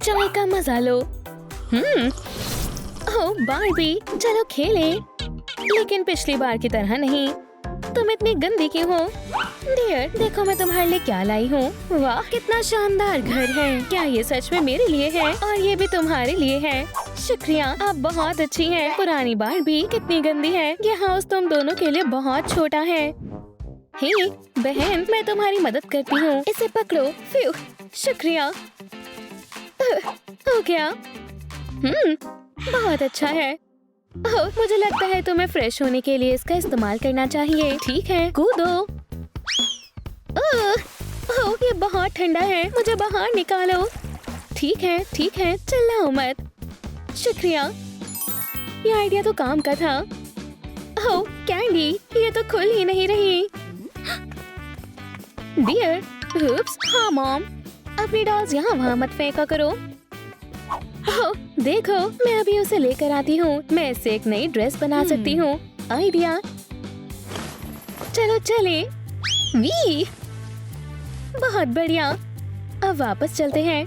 चाय का मजा लो। ओह बार्बी, चलो खेलें। लेकिन पिछली बार की तरह नहीं। तुम इतनी गंदी क्यों हो? डियर, देखो मैं तुम्हारे लिए क्या लाई हूँ। वाह, कितना शानदार घर है। क्या ये सच में मेरे लिए है? और ये भी तुम्हारे लिए है। शुक्रिया, आप बहुत अच्छी हैं। पुरानी बार्बी कितनी गंदी है। ये हाउस तुम दोनों के लिए बहुत छोटा है। हे बहन, मैं तुम्हारी मदद करती हूँ। इसे पकड़ो। फ्यू, शुक्रिया। हो गया। बहुत अच्छा है। ओह, मुझे लगता है तुम्हें फ्रेश होने के लिए इसका इस्तेमाल करना चाहिए। ठीक है, कूदो। ओह, ये बहुत ठंडा है। मुझे बाहर निकालो। ठीक है, चिल्लाओ मत। शुक्रिया, ये आइडिया तो काम का था। ओह कैंडी, ये तो खुल ही नहीं रही। डियर, oops, हाँ मॉम, अपनी डॉल्स यहाँ वहाँ मत फेंका करो। ओह देखो, मैं अभी उसे लेकर आती हूँ। मैं इससे एक नई ड्रेस बना सकती हूँ। आइडिया। चलो चले। वी, बहुत बढ़िया। अब वापस चलते हैं।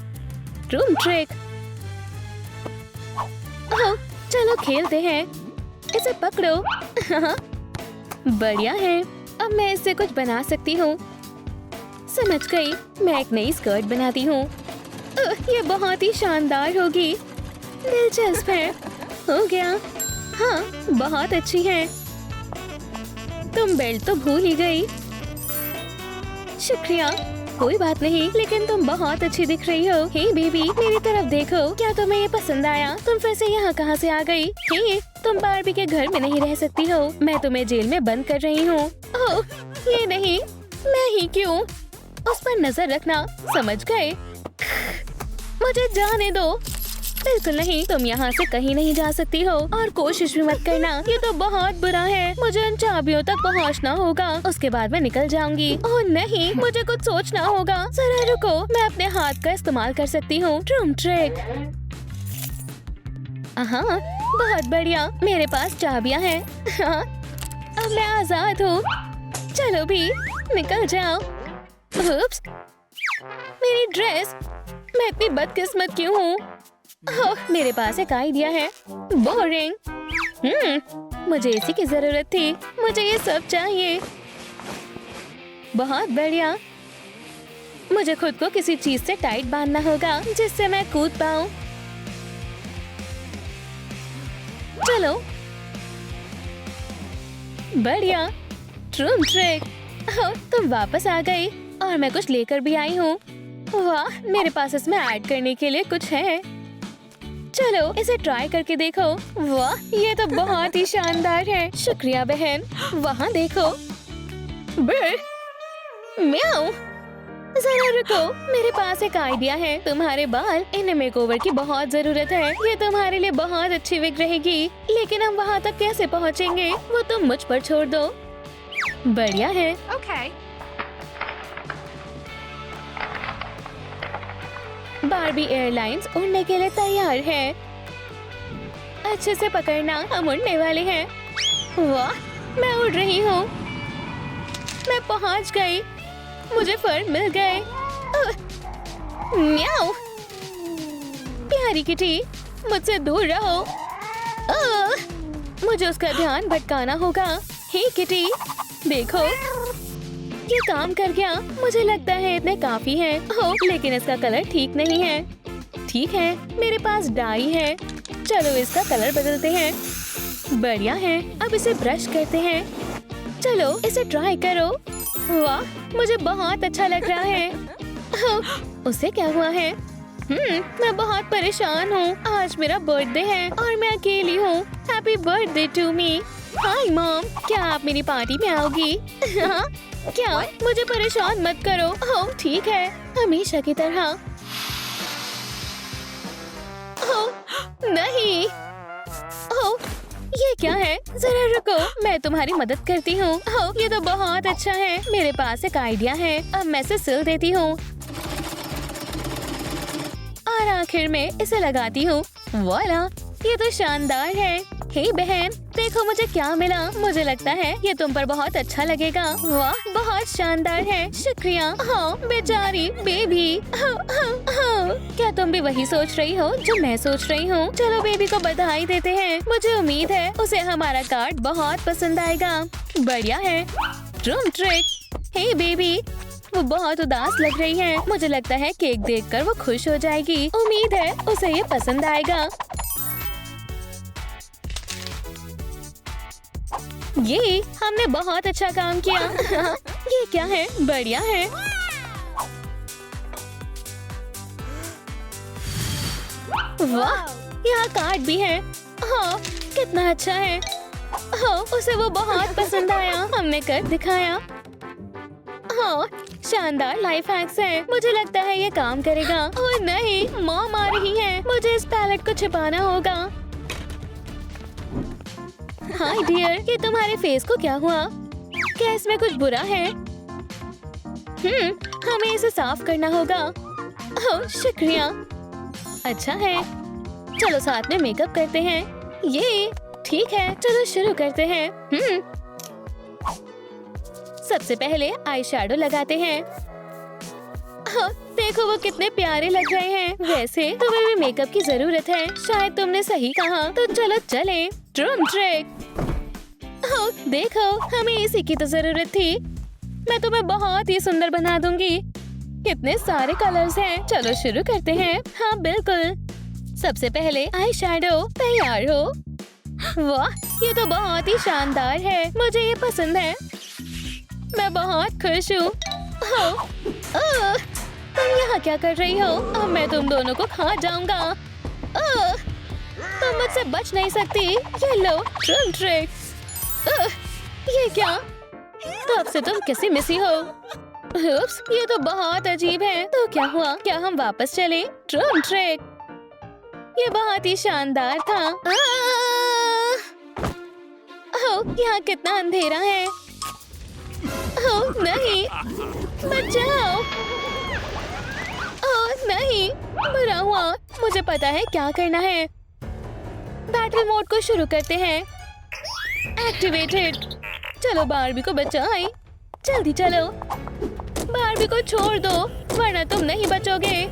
Room trick. ओह, चलो खेलते हैं। इसे पकड़ो। बढ़िया है। अब मैं इससे कुछ बना सकती हूँ। समझ गई, मैं एक नई स्कर्ट बनाती हूँ। ये बहुत ही शानदार होगी। दिलचस्प है। हो गया। हाँ, बहुत अच्छी है। तुम बेल्ट तो भूल ही गई। शुक्रिया, कोई बात नहीं, लेकिन तुम बहुत अच्छी दिख रही हो। हे बेबी, मेरी तरफ देखो। क्या तुम्हें ये पसंद आया? तुम फिर से यहाँ कहाँ से आ गई? हे, तुम बार्बी के घर में नहीं रह सकती हो। मैं तुम्हें जेल में बंद कर रही हूँ। ओह, ये नहीं। मैं ही क्यों? उस पर नजर रखना, समझ गए? मुझे जाने दो। बिल्कुल नहीं, तुम यहाँ से कहीं नहीं जा सकती हो और कोशिश भी मत करना। ये तो बहुत बुरा है। मुझे उन चाबियों तक पहुँचना होगा, उसके बाद मैं निकल जाऊंगी। ओह नहीं, मुझे कुछ सोचना होगा। जरा रुको, मैं अपने हाथ का इस्तेमाल कर सकती हूँ। Room trick. हाँ, बहुत बढ़िया, मेरे पास चाबियाँ हैं। हाँ, अब मैं आजाद हूँ। चलो भी, निकल जाओ। Oops, मेरी ड्रेस। मैं इतनी बदकिस्मत क्यों हूँ? ओह, मेरे पास एक आइडिया है। बोरिंग। मुझे इसी की जरूरत थी। मुझे ये सब चाहिए। बहुत बढ़िया। मुझे खुद को किसी चीज से टाइट बांधना होगा जिससे मैं कूद पाऊँ। चलो, बढ़िया। Room trick. ओह, तुम वापस आ गई और मैं कुछ लेकर भी आई हूँ। वाह, मेरे पास इसमें ऐड करने के लिए कुछ है। चलो इसे ट्राई करके देखो। वाह, ये तो बहुत ही शानदार है। शुक्रिया बहन। वहाँ देखो। म्याऊ। जरा रुको, मेरे पास एक आइडिया है। तुम्हारे बाल, इन्हें मेकओवर की बहुत जरूरत है। ये तुम्हारे लिए बहुत अच्छी विग रहेगी। लेकिन हम वहाँ तक कैसे पहुँचेंगे? वो तुम मुझ पर छोड़ दो। बढ़िया है। Okay. बार्बी एयरलाइंस उड़ने के लिए तैयार है। अच्छे से पकड़ना, हम उड़ने वाले हैं। वाह, मैं उड़ रही हूँ। मैं पहुँच गई। मुझे फर मिल गए। म्याऊ। प्यारी किटी, मुझसे दूर रहो। मुझे उसका ध्यान भटकाना होगा। हे किटी, देखो, ये काम कर गया। मुझे लगता है इतने काफी है। ओह, लेकिन इसका कलर ठीक नहीं है। ठीक है, मेरे पास डाई है। चलो इसका कलर बदलते हैं। बढ़िया है। अब इसे ब्रश करते हैं। चलो इसे ट्राई करो। वाह, मुझे बहुत अच्छा लग रहा है। ओह, उसे क्या हुआ है? मैं बहुत परेशान हूँ। आज मेरा बर्थडे है और मैं अकेली हूँ। Happy birthday to me. Hi mom, क्या आप मेरी पार्टी में आओगी? हाँ, क्या? मुझे परेशान मत करो। ओह ठीक है, हमेशा की तरह। ओह नहीं। ओह, ये क्या है? जरा रुको, मैं तुम्हारी मदद करती हूँ। ओह, ये तो बहुत अच्छा है। मेरे पास एक आइडिया है। अब मैं इसे सिल देती हूँ और आखिर में इसे लगाती हूँ। वाला, ये तो शानदार है। हे बहन, देखो मुझे क्या मिला। मुझे लगता है ये तुम पर बहुत अच्छा लगेगा। वाह, बहुत शानदार है। शुक्रिया। हाँ, बेचारी बेबी। हाँ, हाँ, हाँ। क्या तुम भी वही सोच रही हो जो मैं सोच रही हूँ? चलो बेबी को बधाई देते हैं। मुझे उम्मीद है उसे हमारा कार्ड बहुत पसंद आएगा। बढ़िया है। Drum trick. हे बेबी, वो बहुत उदास लग रही है। मुझे लगता है केक देखकर वो खुश हो जाएगी। उम्मीद है उसे ये पसंद आएगा। ये हमने बहुत अच्छा काम किया। ये क्या है? बढ़िया है। वाह, यहाँ कार्ड भी है। हाँ, कितना अच्छा है। हाँ, उसे वो बहुत पसंद आया। हमने कर दिखाया। हाँ, शानदार लाइफ हैक्स है। मुझे लगता है ये काम करेगा। ओह नहीं, मॉम आ रही है। मुझे इस पैलेट को छिपाना होगा। हाय डियर, ये तुम्हारे फेस को क्या हुआ? क्या इसमें कुछ बुरा है? हमें इसे साफ करना होगा। ओह शुक्रिया। अच्छा है, चलो साथ में मेकअप करते हैं। ये ठीक है, चलो शुरू करते हैं। सबसे पहले आई शैडो लगाते हैं। देखो वो कितने प्यारे लग रहे हैं। वैसे तुम्हें भी मेकअप की जरूरत है। शायद तुमने सही कहा। तो चलो चले। Drum trick. देखो, हमें इसी की तो जरूरत थी। मैं तुम्हें बहुत ही सुंदर बना दूंगी। कितने सारे कलर्स हैं। चलो शुरू करते हैं। हाँ बिल्कुल। सबसे पहले आई शैडो। तैयार हो? वाह, ये तो बहुत ही शानदार है। मुझे ये पसंद है। मैं बहुत खुश हूँ। तुम यहाँ क्या कर रही हो? अब मैं तुम दोनों को खा जाऊंगा। तुम मुझसे बच नहीं सकती। ये लो ड्रम ट्रिक। ये क्या? तो अब से तुम कैसी मिसी हो? उप्स, ये तो बहुत अजीब है। तो क्या हुआ? क्या हम वापस चले? Drum trick. ये बहुत ही शानदार था। यहाँ कितना अंधेरा है। नहीं, बचाओ। ओह नहीं, बुरा हुआ। मुझे पता है क्या करना है। बैटल मोड को शुरू करते हैं। एक्टिवेटेड। चलो बारबी को बचाएं। जल्दी चलो। बारबी को छोड़ दो, वरना तुम नहीं बचोगे।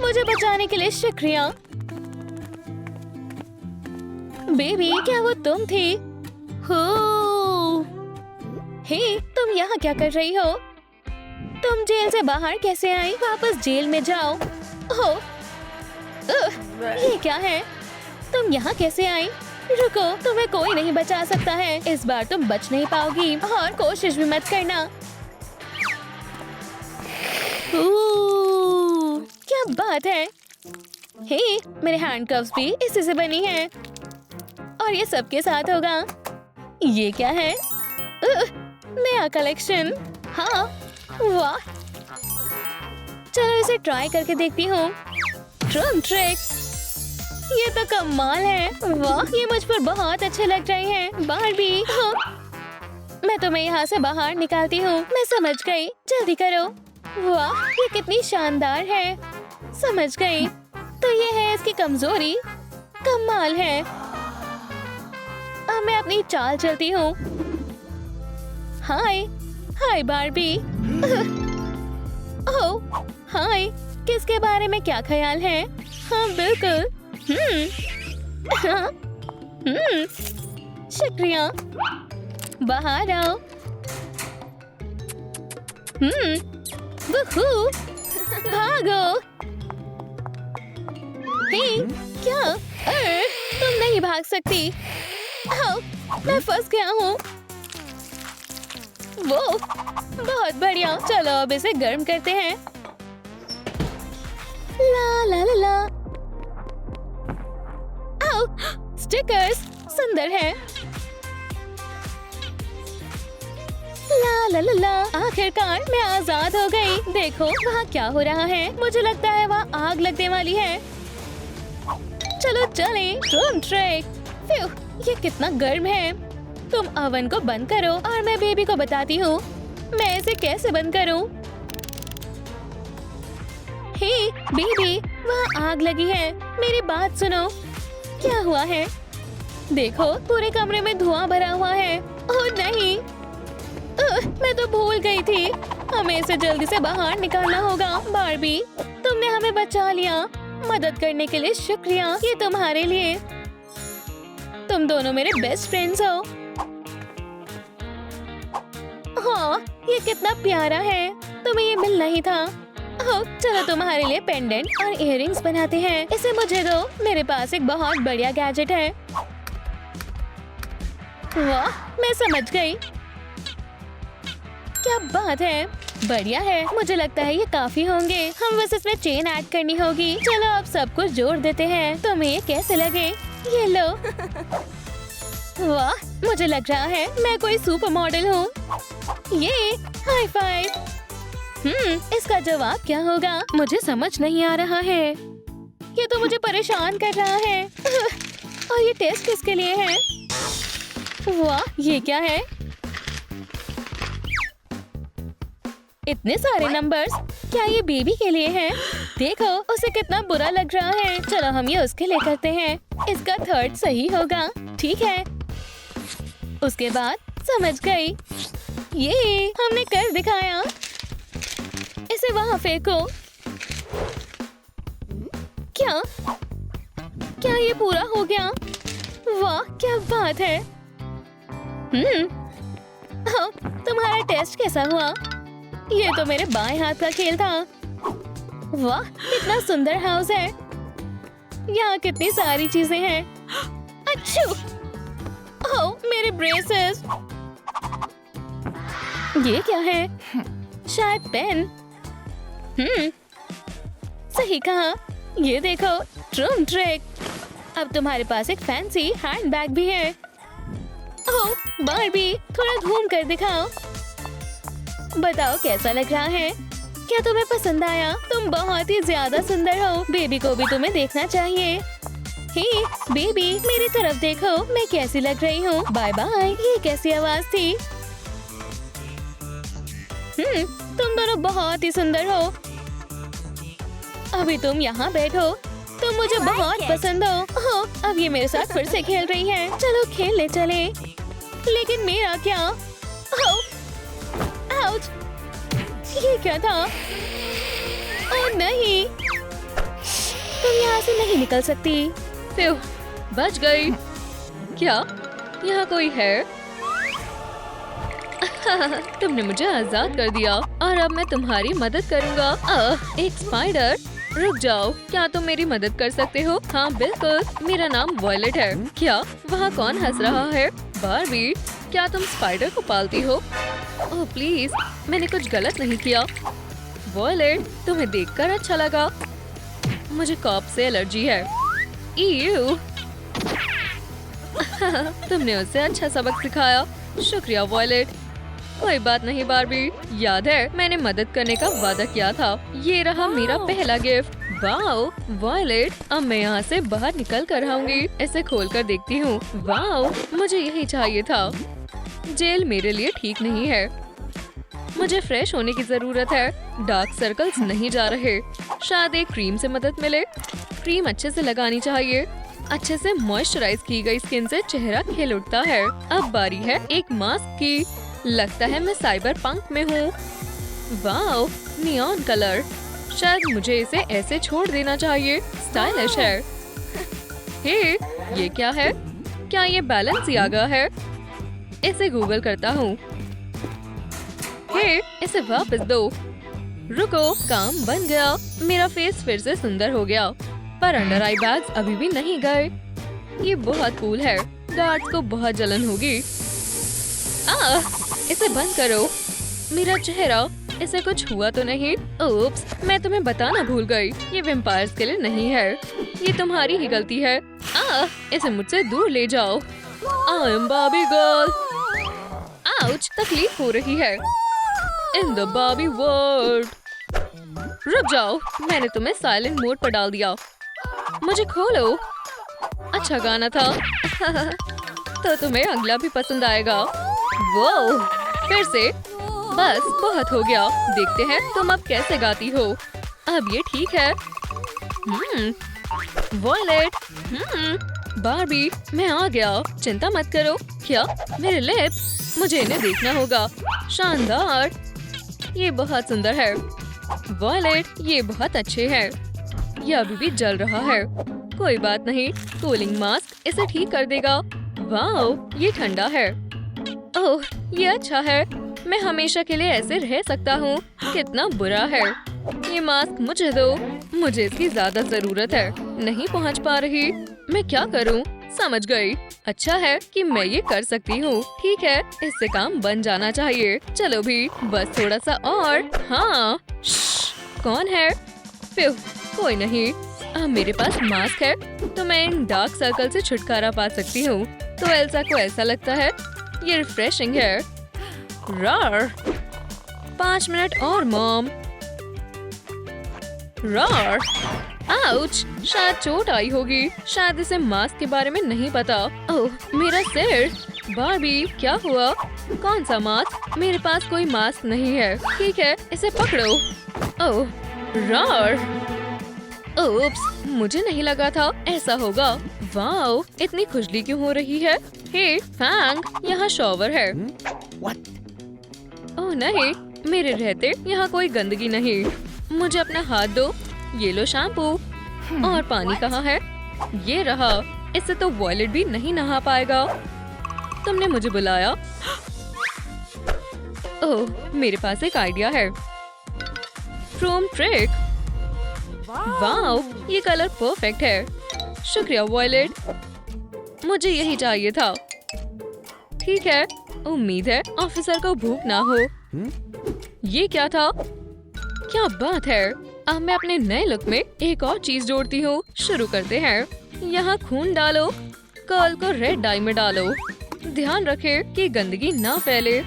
मुझे बचाने के लिए शुक्रिया। बेबी, क्या वो तुम थी? हे, तुम यहाँ क्या कर रही हो? तुम जेल से बाहर कैसे आई? वापस जेल में जाओ। ये क्या है? तुम यहाँ कैसे आई? रुको, तुम्हें कोई नहीं बचा सकता है। इस बार तुम बच नहीं पाओगी और कोशिश भी मत करना। क्या बात है। हे, मेरे हैंडकफ्स भी इसी से बनी हैं। और ये सबके साथ होगा। ये क्या है? नया कलेक्शन। हाँ, वाह। चलो इसे ट्राई करके देखती हूँ। Drum trick. ये तो कमाल है। वाह, ये मुझ पर बहुत अच्छे लग रहे हैं। बारबी, हाँ। मैं तुम्हें यहाँ से बाहर निकालती हूँ। मैं समझ गई। जल्दी करो। वाह, ये कितनी शानदार है। समझ गई। तो ये है इसकी कमजोरी। कमाल है। अब मैं अपनी चाल चलती हूँ। हाय, हाय बारबी। ओह, हाय। किसके बारे में क्या ख्याल है? हाँ बिल्कुल। शुक्रिया। बाहर आओ। वूहू, भागो। हे, क्या? तुम नहीं भाग सकती। मैं फंस गया हूँ। वो बहुत बढ़िया। चलो अब इसे गर्म करते हैं। ला ला ला ला। आओ, स्टिकर्स सुंदर है। ला ला ला ला। आखिरकार मैं आजाद हो गई। देखो वहाँ क्या हो रहा है। मुझे लगता है वहाँ आग लगने वाली है। चलो चलें। Drum trick. फ्यू, ये कितना गर्म है। तुम ओवन को बंद करो और मैं बेबी को बताती हूँ मैं इसे कैसे बंद करूँ। हे बेबी, वहाँ आग लगी है। मेरी बात सुनो, क्या हुआ है? देखो, पूरे कमरे में धुआं भरा हुआ है। ओह नहीं, मैं तो भूल गई थी। हमें इसे जल्दी से बाहर निकालना होगा। बार्बी, तुमने हमें बचा लिया। मदद करने के लिए शुक्रिया। ये तुम्हारे लिए। तुम दोनों मेरे बेस्ट फ्रेंड्स हो। हाँ, ये कितना प्यारा है। तुम्हें ये मिलना ही था। ओह, चलो तुम्हारे लिए पेंडेंट और इयररिंग्स बनाते हैं। इसे मुझे दो। मेरे पास एक बहुत बढ़िया गैजेट है। वाह, मैं समझ गई। क्या बात है, बढ़िया है। मुझे लगता है ये काफी होंगे। हम बस इसमें चेन ऐड करनी होगी। चलो अब सब कुछ जोड़ देते हैं। तुम्हें ये कैसे लगे? ये लो। वाह, मुझे लग रहा है मैं कोई सुपर मॉडल हूँ। ये हाई फाइव। इसका जवाब क्या होगा? मुझे समझ नहीं आ रहा है। ये तो मुझे परेशान कर रहा है। और ये टेस्ट किसके लिए है? वाह, ये क्या है? इतने सारे नंबर्स। क्या ये बेबी के लिए है? देखो, उसे कितना बुरा लग रहा है। चलो हम ये उसके लिए करते हैं। इसका थर्ड सही होगा। ठीक है। उसके बाद समझ गई। ये हमने कर दिखाया। इसे वहाँ फेंको। क्या ये पूरा हो गया? वाह, क्या बात है। तुम्हारा टेस्ट कैसा हुआ? ये तो मेरे बाएं हाथ का खेल था। वाह, कितना सुंदर हाउस है। यहाँ कितनी सारी चीजें हैं। अच्छू! ओह, मेरे ब्रेसेस। ये क्या है? शायद पेन। सही कहा। ये देखो, ट्रूम ट्रिक। अब तुम्हारे पास एक फैंसी हैंडबैग भी है। ओह, बार्बी, थोड़ा घूम कर दिखाओ। बताओ कैसा लग रहा है? क्या तुम्हें पसंद आया? तुम बहुत ही ज्यादा सुंदर हो। बेबी को भी तुम्हें देखना चाहिए। हे बेबी, मेरी तरफ देखो, मैं कैसी लग रही हूँ। Bye bye. ये कैसी आवाज थी? तुम दोनों बहुत ही सुंदर हो। अभी तुम यहाँ बैठो। तुम मुझे बहुत पसंद हो। ओह, अब ये मेरे साथ फिर से खेल रही है। चलो खेलने चले। लेकिन मेरा क्या? ओह, आउच! ये क्या था? ओह नहीं, तुम यहाँ से नहीं निकल सकती। फिर बच गई। क्या यहाँ कोई है? तुमने मुझे आजाद कर दिया और अब मैं तुम्हारी मदद करूँगा। एक स्पाइडर। रुक जाओ, क्या तुम मेरी मदद कर सकते हो? हाँ बिल्कुल, मेरा नाम वॉयलेट है। क्या वहाँ कौन हंस रहा है? बार्बी, क्या तुम स्पाइडर को पालती हो? ओह प्लीज, मैंने कुछ गलत नहीं किया। वॉयलेट, तुम्हें देखकर अच्छा लगा। मुझे कॉप से एलर्जी है। ईयू। तुमने उसे अच्छा सबक सिखाया। शुक्रिया वॉयलेट। कोई बात नहीं बार्बी, याद है मैंने मदद करने का वादा किया था। ये रहा मेरा पहला गिफ्ट। वाओ वॉयलेट, अब मैं यहाँ से बाहर निकल कर आऊंगी। इसे खोल कर देखती हूँ। वाओ, मुझे यही चाहिए था। जेल मेरे लिए ठीक नहीं है। मुझे फ्रेश होने की जरूरत है। डार्क सर्कल्स नहीं जा रहे। शायद एक क्रीम से मदद मिले। क्रीम अच्छे से लगानी चाहिए। अच्छे से मॉइस्चराइज की गई स्किन से चेहरा खिल उठता है। अब बारी है एक मास्क की। लगता है मैं साइबर पंक में हूँ। Wow, neon colour. शायद मुझे इसे ऐसे छोड़ देना चाहिए। स्टाइलिश है। हे, ये क्या है? क्या ये बैलेंसियागा है? इसे गूगल करता हूँ। हे, इसे वापस दो। रुको, काम बन गया। मेरा फेस फिर से सुंदर हो गया, पर अंडर आई बैग्स अभी भी नहीं गए। ये बहुत कूल है। गार्ड्स को बहुत जलन होगी। इसे बंद करो। मेरा चेहरा, इसे कुछ हुआ तो नहीं? ओप्स, मैं तुम्हें बताना भूल गई। ये वेम्पायर्स के लिए नहीं है। ये तुम्हारी ही गलती है। इसे मुझसे दूर ले जाओ। I am Barbie girl. Ouch, तकलीफ हो रही है। In the Barbie world. रुक जाओ, मैंने तुम्हें साइलेंट मोड पर डाल दिया। मुझे खोलो। अच्छा गाना था। तो तुम्हें अगला भी पसंद आएगा। वो फिर से। बस बहुत हो गया। देखते हैं तुम अब कैसे गाती हो। अब ये ठीक है। वॉयलेट, बारबी, मैं आ गया। चिंता मत करो। क्या? मेरे लिप्स? मुझे इन्हें देखना होगा। शानदार, ये बहुत सुंदर है। वॉयलेट, ये बहुत अच्छे हैं। ये अभी भी जल रहा है। कोई बात नहीं, कूलिंग मास्क इसे ठीक कर देगा। वाह, ये ठंडा है। ओह, ये अच्छा है। मैं हमेशा के लिए ऐसे रह सकता हूँ। कितना बुरा है। ये मास्क मुझे दो। मुझे इसकी ज्यादा जरूरत है। नहीं पहुँच पा रही। मैं क्या करूँ? समझ गई। अच्छा है कि मैं ये कर सकती हूँ। ठीक है, इससे काम बन जाना चाहिए। चलो भी, बस थोड़ा सा और। हाँ, कौन है? फिर कोई नहीं। अब मेरे पास मास्क है तो मैं इन डार्क सर्कल से छुटकारा पा सकती हूँ। तो एल्सा को ऐसा लगता है ये रिफ्रेशिंग है। रार, 5 मिनट और मॉम। रार, आउच, शायद चोट आई होगी। शायद इसे मास्क के बारे में नहीं पता। ओह, मेरा सिर। बारबी, क्या हुआ? कौन सा मास्क? मेरे पास कोई मास्क नहीं है। ठीक है, इसे पकड़ो। ओह, रार। ओप्स, मुझे नहीं लगा था ऐसा होगा। वाओ, इतनी खुजली क्यों हो रही है? हे फैंग, यहाँ शॉवर है। ओह नहीं, मेरे रहते यहाँ कोई गंदगी नहीं। मुझे अपना हाथ दो। ये लो शैम्पू। और पानी कहाँ है? ये रहा। इससे तो वॉयलेट भी नहीं नहा पाएगा। तुमने मुझे बुलाया? ओह, मेरे पास एक आइडिया है। From trick. वाओ, ये कलर परफेक्ट है। शुक्रिया वॉयलेट, मुझे यही चाहिए था। ठीक है, उम्मीद है ऑफिसर को भूख ना हो। ये क्या था? क्या बात है। अब मैं अपने नए लुक में एक और चीज जोड़ती हूँ। शुरू करते हैं। यहाँ खून डालो। कर्ल को रेड डाई में डालो। ध्यान रखे कि गंदगी ना फैले।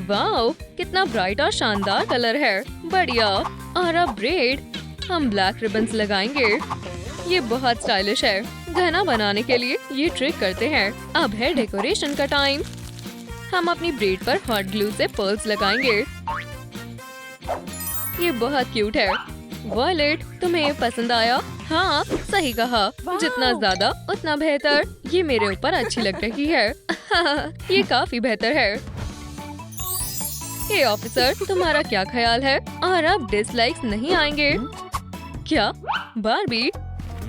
वाओ, कितना ब्राइट और शानदार कलर है। बढ़िया। और अब ब्रेड। हम ब्लैक रिबन्स लगाएंगे। ये बहुत स्टाइलिश है। घना बनाने के लिए ये ट्रिक करते हैं। अब है डेकोरेशन का टाइम। हम अपनी ब्रेड पर हॉट ग्लू से पर्ल्स लगाएंगे। ये बहुत क्यूट है। वॉयलेट, तुम्हें ये पसंद आया? हाँ, सही कहा। जितना ज्यादा उतना बेहतर। ये मेरे ऊपर अच्छी लग रही है। ये काफी बेहतर है। हे ऑफिसर, तुम्हारा क्या ख्याल है? और अब डिसलाइक्स नहीं आएंगे। क्या? बारबी,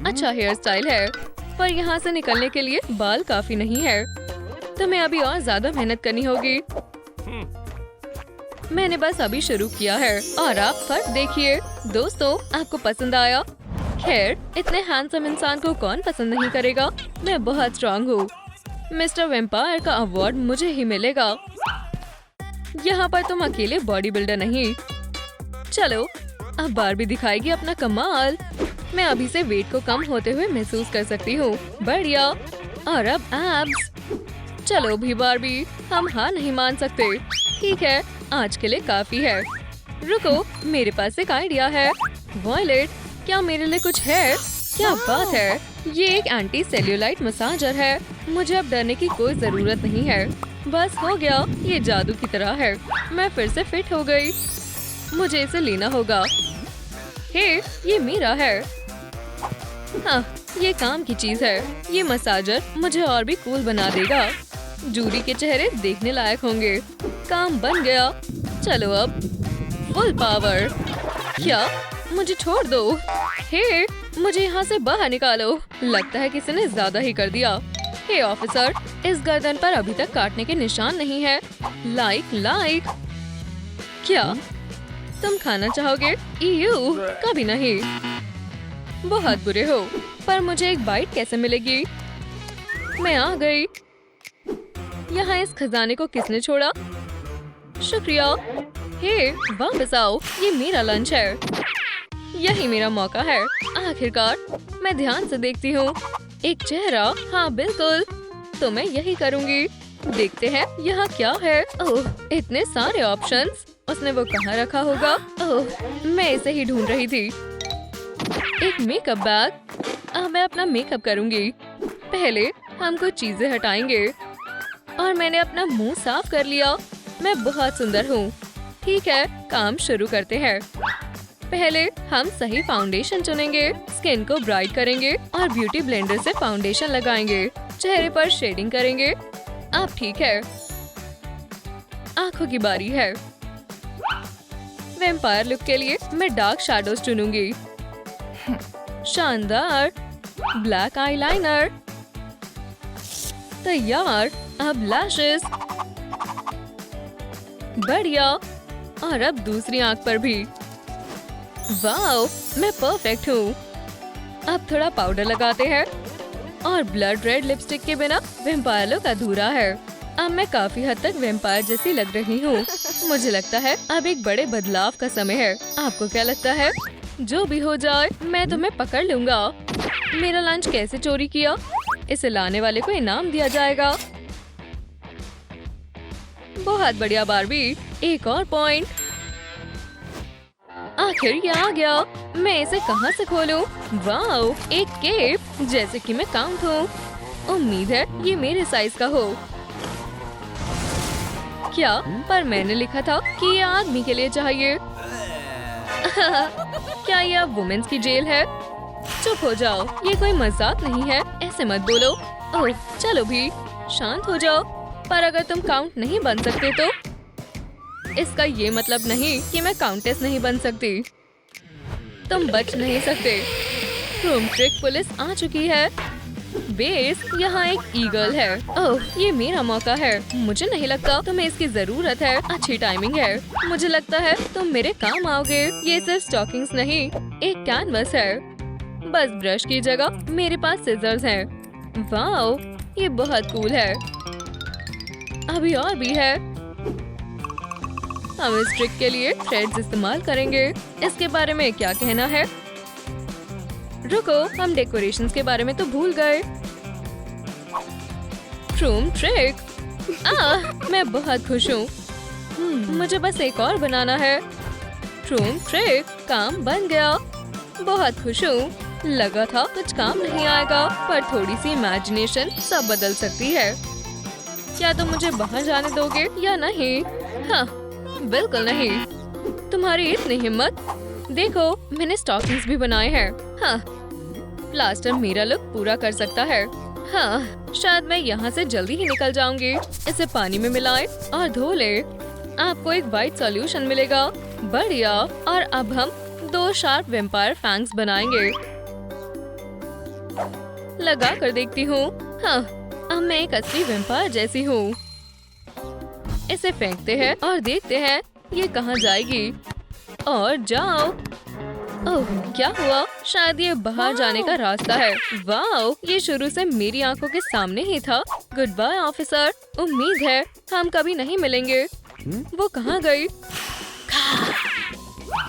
अच्छा हेयर स्टाइल है, पर यहाँ से निकलने के लिए बाल काफी नहीं है। तुम्हें अभी और ज्यादा मेहनत करनी होगी। मैंने बस अभी शुरू किया है और आप फर्क देखिए। दोस्तों, आपको पसंद आया? खैर, इतने हैंडसम इंसान को कौन पसंद नहीं करेगा। मैं बहुत स्ट्रॉन्ग हूँ। मिस्टर वेम्पायर का अवार्ड मुझे ही मिलेगा। यहाँ पर तुम अकेले बॉडी बिल्डर नहीं। चलो, अब बारबी दिखाएगी अपना कमाल। मैं अभी से वेट को कम होते हुए महसूस कर सकती हूँ। बढ़िया। और अब एब्स। चलो भी बारबी, हम हार नहीं मान सकते। ठीक है, आज के लिए काफी है। रुको, मेरे पास एक आइडिया है। वॉयलेट, क्या मेरे लिए कुछ है? क्या बात है। ये एक एंटी सेल्यूलाइट मसाजर है। मुझे अब डरने की कोई जरूरत नहीं है। बस हो गया। ये जादू की तरह है। मैं फिर से फिट हो गई। मुझे इसे लेना होगा। हे, ये मेरा है। हाँ, ये काम की चीज है। ये मसाजर मुझे और भी कूल बना देगा। जूरी के चेहरे देखने लायक होंगे। काम बन गया। चलो अब फुल पावर। क्या? मुझे छोड़ दो। हे, मुझे यहाँ से बाहर निकालो। लगता है किसी ने ज्यादा ही कर दिया। हे ऑफिसर, इस गर्दन पर अभी तक काटने के निशान नहीं है। लाइक। क्या तुम खाना चाहोगे? ईयू, कभी नहीं। बहुत बुरे हो, पर मुझे एक बाइट कैसे मिलेगी? मैं आ गई। यहाँ इस खजाने को किसने छोड़ा? शुक्रिया। हे, वापस आओ। ये मेरा लंच है। यही मेरा मौका है। आखिरकार, मैं ध्यान से देखती हूँ। एक चेहरा। हाँ बिल्कुल, तो मैं यही करूँगी। देखते हैं यहाँ क्या है। ओह, इतने सारे ऑप्शंस। उसने वो कहाँ रखा होगा? ओह, मैं इसे ही ढूंढ रही थी। एक मेकअप बैग। अब मैं अपना मेकअप करूँगी। पहले हम कुछ चीजें हटाएंगे। और मैंने अपना मुंह साफ कर लिया। मैं बहुत सुंदर हूँ। ठीक है, काम शुरू करते हैं। पहले हम सही फाउंडेशन चुनेंगे, स्किन को ब्राइट करेंगे और ब्यूटी ब्लेंडर से फाउंडेशन लगाएंगे। चेहरे पर शेडिंग करेंगे। अब ठीक है, आंखों की बारी है। वैम्पायर लुक के लिए मैं डार्क शैडोज चुनूंगी। शानदार, ब्लैक आईलाइनर तैयार। अब लैशेस, बढ़िया। और अब दूसरी आंख पर भी। वाओ, मैं परफेक्ट हूँ। अब थोड़ा पाउडर लगाते हैं और ब्लड रेड लिपस्टिक के बिना वैम्पायर लुक अधूरा है। अब मैं काफी हद तक वैम्पायर जैसी लग रही हूँ। मुझे लगता है अब एक बड़े बदलाव का समय है। आपको क्या लगता है? जो भी हो जाए, मैं तुम्हें पकड़ लूंगा। मेरा लंच कैसे चोरी किया? इसे लाने वाले को इनाम दिया जाएगा। बहुत बढ़िया बार्बी, एक और पॉइंट। आखिर ये आ गया। मैं इसे कहाँ से खोलूं? वाओ, एक केप, जैसे कि मैं काउंट हूँ। उम्मीद है ये मेरे साइज का हो। क्या? पर मैंने लिखा था कि ये आदमी के लिए चाहिए। क्या ये अब वुमेन्स की जेल है? चुप हो जाओ, ये कोई मजाक नहीं है। ऐसे मत बोलो। ओह, चलो भी, शांत हो जाओ। पर अगर तुम काउंट नहीं बन सकते तो? इसका ये मतलब नहीं कि मैं काउंटेस नहीं बन सकती। तुम बच नहीं सकते। क्रोम ट्रिक पुलिस आ चुकी है। बेस, यहाँ एक ईगल है। ओह, ये मेरा मौका है। मुझे नहीं लगता तुम्हें इसकी जरूरत है। अच्छी टाइमिंग है। मुझे लगता है तुम मेरे काम आओगे। ये सिर्फ स्टॉकिंग्स नहीं, एक कैनवस है। बस ब्रश की जगह मेरे पास सिजर्स हैं। वाओ, ये बहुत कूल है। अभी और भी है। हम इस ट्रिक के लिए थ्रेड्स इस्तेमाल करेंगे। इसके बारे में क्या कहना है? रुको, हम डेकोरेशंस के बारे में तो भूल गए। Chrome trick. मैं बहुत खुश हूँ। मुझे बस एक और बनाना है। क्रोम ट्रिक, काम बन गया। बहुत खुश हूँ। लगा था कुछ काम नहीं आएगा, पर थोड़ी सी इमेजिनेशन सब बदल सकती है। क्या तुम मुझे बाहर जाने दोगे या नहीं? हाँ, बिल्कुल नहीं। तुम्हारी इतनी हिम्मत। देखो, मैंने स्टॉकिंग्स भी बनाए हैं। हाँ, प्लास्टर मेरा लुक पूरा कर सकता है। हाँ, शायद मैं यहाँ से जल्दी ही निकल जाऊंगी। इसे पानी में मिलाएं और धो ले। आपको एक वाइट सॉल्यूशन मिलेगा। बढ़िया। और अब हम 2 शार्प वैम्पायर फैंग्स बनाएंगे। लगा कर देखती हूँ। हाँ, अब मैं एक असली वैम्पायर जैसी हूँ। इसे फेंकते हैं और देखते हैं ये कहाँ जाएगी। और जाओ। ओह, क्या हुआ? शायद ये बाहर जाने का रास्ता है। वाओ, ये शुरू से मेरी आंखों के सामने ही था। Goodbye officer. उम्मीद है हम कभी नहीं मिलेंगे। वो कहाँ गई?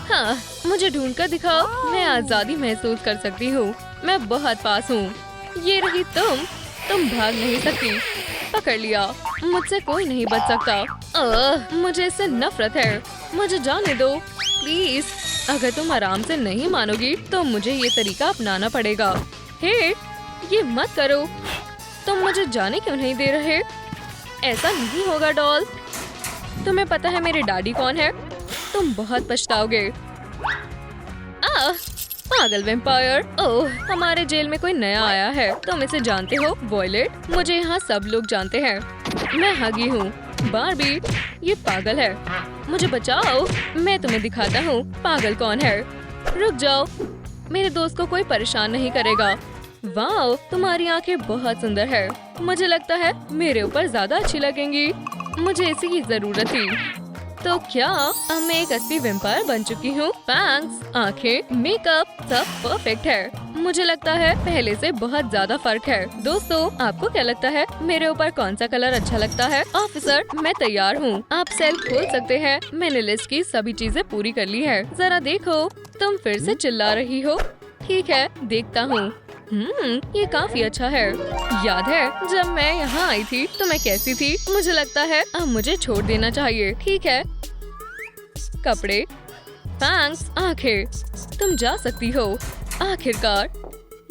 हाँ, मुझे ढूंढ कर दिखाओ। मैं आजादी महसूस कर सकती हूँ। मैं बहुत पास हूँ। ये रही तुम भाग नहीं सकती। पकड़ लिया। मुझसे कोई नहीं बच सकता। मुझे इससे नफरत है। मुझे जाने दो प्लीज। अगर तुम आराम से नहीं मानोगी तो मुझे ये तरीका अपनाना पड़ेगा। हे, ये मत करो। तुम मुझे जाने क्यों नहीं दे रहे? ऐसा नहीं होगा डॉल। तुम्हें पता है मेरे डैडी कौन है? तुम बहुत पछताओगे। पागल वैम्पायर। ओह, हमारे जेल में कोई नया आया है। तुम इसे जानते हो वॉयलेट? मुझे यहाँ सब लोग जानते हैं। मैं हगी हूँ। बार्बी, ये पागल है। मुझे बचाओ। मैं तुम्हें दिखाता हूँ पागल कौन है। रुक जाओ, मेरे दोस्त को कोई परेशान नहीं करेगा। वाओ, तुम्हारी आंखें बहुत सुंदर है। मुझे लगता है मेरे ऊपर ज्यादा अच्छी लगेंगी। मुझे इसी की जरूरत थी। तो क्या अब मैं एक असली वैम्पायर बन चुकी हूँ? फैंग्स, आंखें, मेकअप, सब परफेक्ट है। मुझे लगता है पहले से बहुत ज्यादा फर्क है। दोस्तों, आपको क्या लगता है मेरे ऊपर कौन सा कलर अच्छा लगता है? ऑफिसर, मैं तैयार हूँ। आप सेल खोल सकते हैं। मैंने लिस्ट की सभी चीजें पूरी कर ली है। जरा देखो। तुम फिर से चिल्ला रही हो। ठीक है, देखता हूँ। ये काफी अच्छा है। याद है जब मैं यहाँ आई थी तो मैं कैसी थी? मुझे लगता है अब मुझे छोड़ देना चाहिए। ठीक है, कपड़े, फैंग्स, आंखें, तुम जा सकती हो आखिरकार।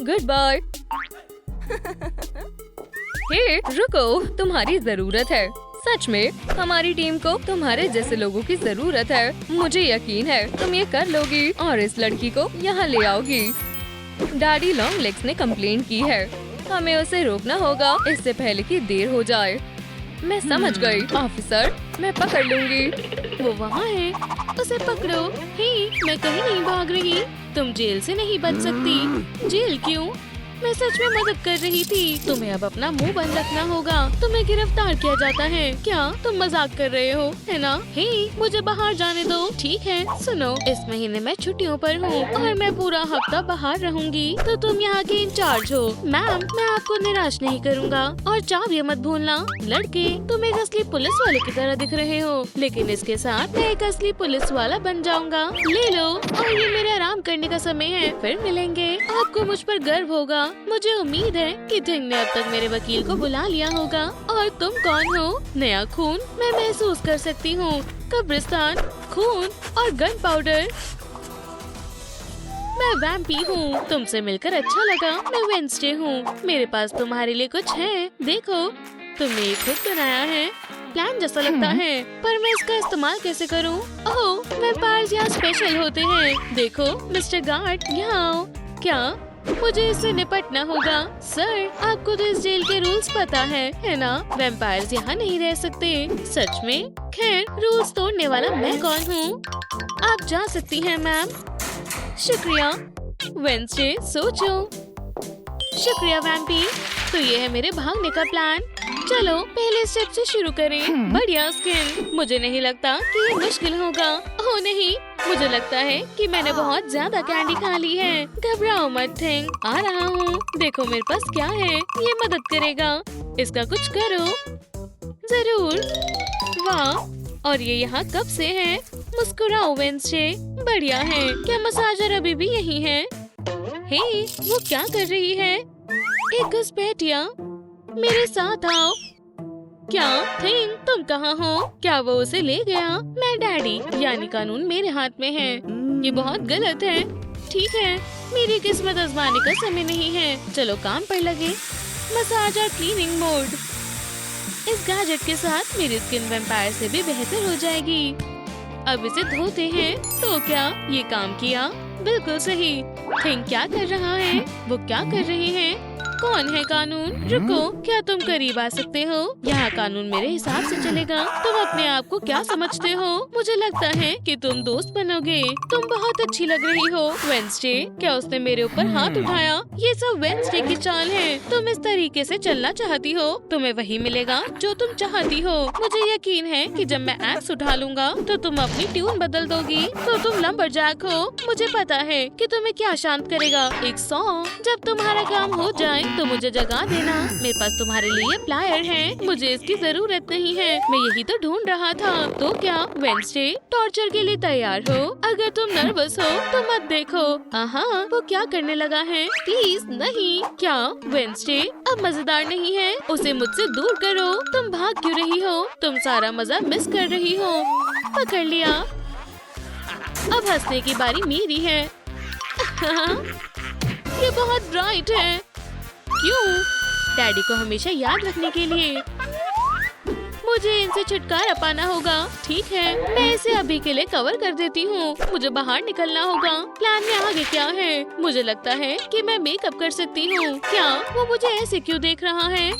Good bye. हे, रुको, तुम्हारी जरूरत है। सच में हमारी टीम को तुम्हारे जैसे लोगों की जरूरत है। मुझे यकीन है तुम ये कर लोगी और इस लड़की को यहाँ ले आओगी। डैडी लॉन्ग लेग्स ने कंप्लेन की है, हमें उसे रोकना होगा इससे पहले कि देर हो जाए। मैं समझ गई ऑफिसर, मैं पकड़ लूंगी। वो वहाँ है, उसे पकड़ो। हे, मैं कहीं नहीं भाग रही। तुम जेल से नहीं बच सकती। जेल क्यों? मैं सच में मदद कर रही थी। तुम्हें अब अपना मुंह बंद रखना होगा। तुम्हें गिरफ्तार किया जाता है। क्या तुम मजाक कर रहे हो, है ना? हे, मुझे बाहर जाने दो। ठीक है, सुनो, इस महीने मैं छुट्टियों पर हूँ और मैं पूरा हफ्ता बाहर रहूंगी, तो तुम यहाँ के इंचार्ज हो। मैम, मैं आपको निराश नहीं करूँगा और चाबी मत भूलना। लड़के, तुम एक असली पुलिस वाले की तरह दिख रहे हो, लेकिन इसके साथ मैं एक असली पुलिस वाला बन जाऊंगा। ले लो, और ये मेरे आराम करने का समय है। फिर मिलेंगे। आपको मुझ पर गर्व होगा। मुझे उम्मीद है कि ढंग ने अब तक मेरे वकील को बुला लिया होगा। और तुम कौन हो? नया खून मैं महसूस कर सकती हूँ। कब्रिस्तान, खून और गन पाउडर। मैं वैम्पी हूँ। तुमसे मिलकर अच्छा लगा। मैं वेंसडे हूँ। मेरे पास तुम्हारे लिए कुछ है। देखो, तुमने ये खुद बनाया है। प्लान जैसा लगता है, पर मैं इसका इस्तेमाल कैसे करूँ? ओह, वेम्पायर्स यहाँ स्पेशल होते हैं। देखो मिस्टर गार्ड, यहाँ आओ। क्या? मुझे इससे निपटना होगा। सर, आपको तो इस जेल के रूल्स पता है ना? वैम्पायर्स यहाँ नहीं रह सकते। सच में? खैर, रूल्स तोड़ने वाला मैं कौन हूँ? आप जा सकती हैं मैम। शुक्रिया। वेंसडे, सोचो। शुक्रिया वैम्पी। तो ये है मेरे भागने का प्लान। चलो पहले स्टेप से शुरू करें। बढ़िया स्किन। मुझे नहीं लगता कि ये मुश्किल होगा। ओह नहीं, मुझे लगता है कि मैंने बहुत ज्यादा कैंडी खा ली है। घबराओ मत थिंग, आ रहा हूँ। देखो मेरे पास क्या है, ये मदद करेगा। इसका कुछ करो। जरूर। वाह, और ये यहाँ कब से है? मुस्कुराओ वेंसडे। बढ़िया है। क्या मसाजर अभी भी यही है? हे, वो क्या कर रही है? एक घुसपैठिया, मेरे साथ आओ। क्या थिंग, तुम कहाँ हो? क्या वो उसे ले गया? मैं डैडी, यानी कानून मेरे हाथ में है। ये बहुत गलत है। ठीक है, मेरी किस्मत आजमाने का समय नहीं है। चलो काम पर लगे। मसाज और क्लीनिंग मोड। इस गैजेट के साथ मेरी स्किन वैम्पायर से भी बेहतर हो जाएगी। अब इसे धोते हैं। तो क्या ये काम किया? बिल्कुल सही। थिंग क्या कर रहा है? वो क्या कर रही है? कौन है कानून? रुको, क्या तुम करीब आ सकते हो? यहाँ कानून मेरे हिसाब से चलेगा। तुम अपने आप को क्या समझते हो? मुझे लगता है कि तुम दोस्त बनोगे। तुम बहुत अच्छी लग रही हो। वेंसडे, क्या उसने मेरे ऊपर हाथ उठाया? ये सब वेंसडे की चाल है। तुम इस तरीके से चलना चाहती हो, तुम्हें वही मिलेगा जो तुम चाहती हो। मुझे यकीन है कि जब मैं एक्स उठा लूंगा तो तुम अपनी ट्यून बदल दोगी। तो तुम लंबरजैक हो। मुझे पता है कि तुम्हें क्या शांत करेगा। एक सॉन्ग। जब तुम्हारा काम हो जाए तो मुझे जगा देना। मेरे पास तुम्हारे लिए प्लायर है। मुझे इसकी जरूरत नहीं है। मैं यही तो ढूंढ रहा था। तो क्या वेंसडे, टॉर्चर के लिए तैयार हो? अगर तुम नर्वस हो तो मत देखो। हाँ, वो क्या करने लगा है? प्लीज नहीं। क्या वेंसडे अब मजेदार नहीं है? उसे मुझसे दूर करो। तुम भाग क्यों रही हो? तुम सारा मजा मिस कर रही हो। पकड़ लिया। अब हंसने की बारी मेरी है। ये बहुत ब्राइट है। क्यों? डैडी को हमेशा याद रखने के लिए। मुझे इनसे छुटकारा पाना होगा। ठीक है, मैं इसे अभी के लिए कवर कर देती हूँ। मुझे बाहर निकलना होगा। प्लान में आगे क्या है? मुझे लगता है कि मैं मेकअप कर सकती हूँ। क्या वो मुझे ऐसे क्यों देख रहा है?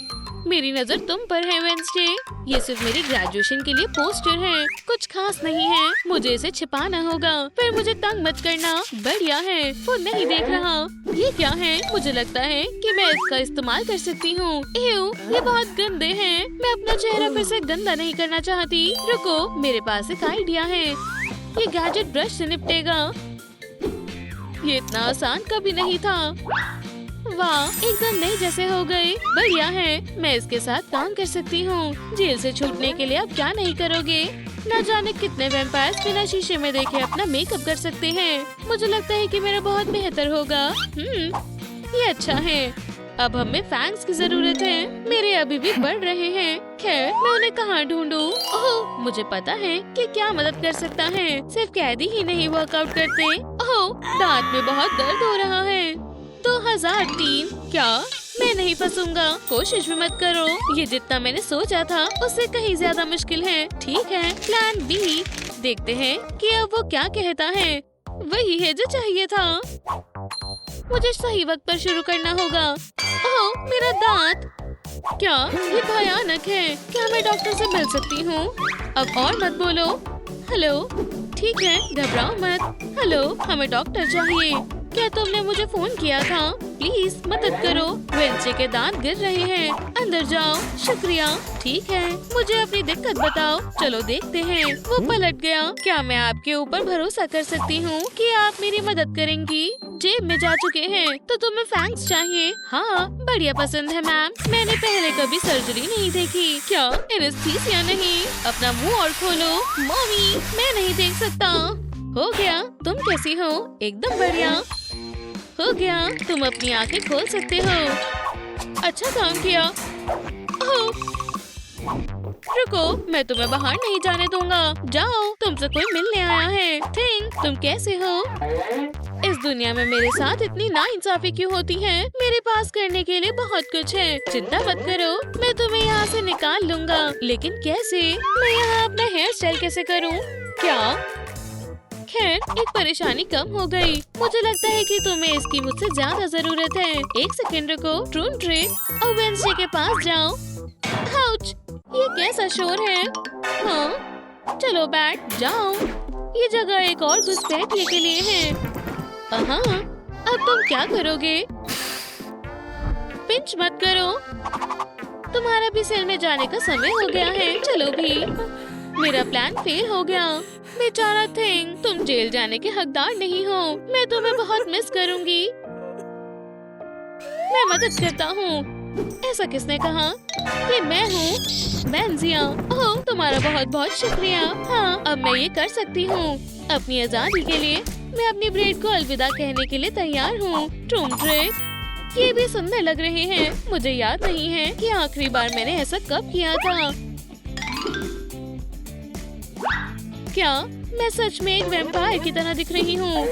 मेरी नजर तुम पर है वेंसडे। ये सिर्फ मेरी ग्रेजुएशन के लिए पोस्टर है, कुछ खास नहीं है। मुझे इसे छिपाना होगा। फिर मुझे तंग मत करना। बढ़िया है, वो नहीं देख रहा। ये क्या है? मुझे लगता है कि मैं इसका इस्तेमाल कर सकती हूँ। एव, ये बहुत गंदे हैं। मैं अपना चेहरा फिर से गंदा नहीं करना चाहती। रुको, मेरे पास एक आइडिया है। ये गैजेट ब्रश से निपटेगा। ये इतना आसान कभी नहीं था। वाह, एकदम नए जैसे हो गए। बढ़िया है, मैं इसके साथ काम कर सकती हूँ। जेल से छूटने के लिए आप क्या नहीं करोगे? न जाने कितने वैम्पायर्स बिना शीशे में देखे अपना मेकअप कर सकते हैं। मुझे लगता है कि मेरा बहुत बेहतर होगा। ये अच्छा है। अब हमें फैंग्स की जरूरत है। मेरे अभी भी बढ़ रहे हैं। खैर, मैं उन्हें कहाँ ढूंढूं? ओह, मुझे पता है कि क्या मदद कर सकता है। सिर्फ कैदी ही नहीं वर्कआउट करते। ओह, दांत में बहुत दर्द हो रहा है। 2003। क्या मैं नहीं फंसूंगा, कोशिश भी मत करो। ये जितना मैंने सोचा था उससे कहीं ज्यादा मुश्किल है। ठीक है, प्लान बी। देखते हैं कि अब वो क्या कहता है। वही है जो चाहिए था। मुझे सही वक्त पर शुरू करना होगा। ओह, मेरा दांत! क्या ये भयानक है? क्या मैं डॉक्टर से मिल सकती हूँ? अब और मत बोलो। हेलो, ठीक है, घबराओ मत। हेलो, हमें डॉक्टर चाहिए। क्या तुमने मुझे फोन किया था? प्लीज मदद करो, वेंचे के दांत गिर रहे हैं। अंदर जाओ। शुक्रिया। ठीक है, मुझे अपनी दिक्कत बताओ। चलो देखते हैं। वो पलट गया। क्या मैं आपके ऊपर भरोसा कर सकती हूँ कि आप मेरी मदद करेंगी? जेब में जा चुके हैं तो तुम्हें फैंक्स चाहिए। हाँ, बढ़िया पसंद है मैम। मैंने पहले कभी सर्जरी नहीं देखी। क्या एनेस्थीसिया नहीं? अपना मुंह और खोलो। मम्मी, मैं नहीं देख सकता। हो गया। तुम कैसी हो? एकदम बढ़िया। हो गया, तुम अपनी आंखें खोल सकते हो। अच्छा काम किया। ओह, रुको, मैं तुम्हें बाहर नहीं जाने दूंगा। जाओ, तुमसे कोई मिलने आया है। थिंक, तुम कैसे हो? इस दुनिया में मेरे साथ इतनी नाइंसाफी क्यों होती है? मेरे पास करने के लिए बहुत कुछ है। चिंता मत करो, मैं तुम्हें यहाँ से निकाल लूंगा। लेकिन कैसे? मैं यहाँ अपना हेयर स्टाइल कैसे करूँ? क्या? खैर, एक परेशानी कम हो गई। मुझे लगता है कि तुम्हें इसकी मुझसे ज्यादा जरूरत है। एक सेकंड रुको। ट्रूम ट्रिक और वेंसडे के पास जाओ। आउच! ये कैसा शोर है? हाँ, चलो बैठ जाओ। ये जगह एक और घुसपैठिए के लिए है। हाँ, अब तुम क्या करोगे? पिंच मत करो। तुम्हारा भी सेल में जाने का समय हो गया है। चलो भी। मेरा प्लान फेल हो गया। बेचारा थिंग, तुम जेल जाने के हकदार नहीं हो। मैं तुम्हें बहुत मिस करूंगी। मैं मदद करता हूँ। ऐसा किसने कहा? ये मैं हूँ, बेंजिया। ओह, तुम्हारा बहुत बहुत शुक्रिया। हाँ, अब मैं ये कर सकती हूँ। अपनी आजादी के लिए मैं अपनी ब्रेड को अलविदा कहने के लिए तैयार हूँ। ट्रूम ट्रिक, ये भी सुंदर लग रहे हैं। मुझे याद नहीं है कि आखिरी बार मैंने ऐसा कब किया था। क्या मैं सच में एक वैम्पायर की तरह दिख रही हूँ?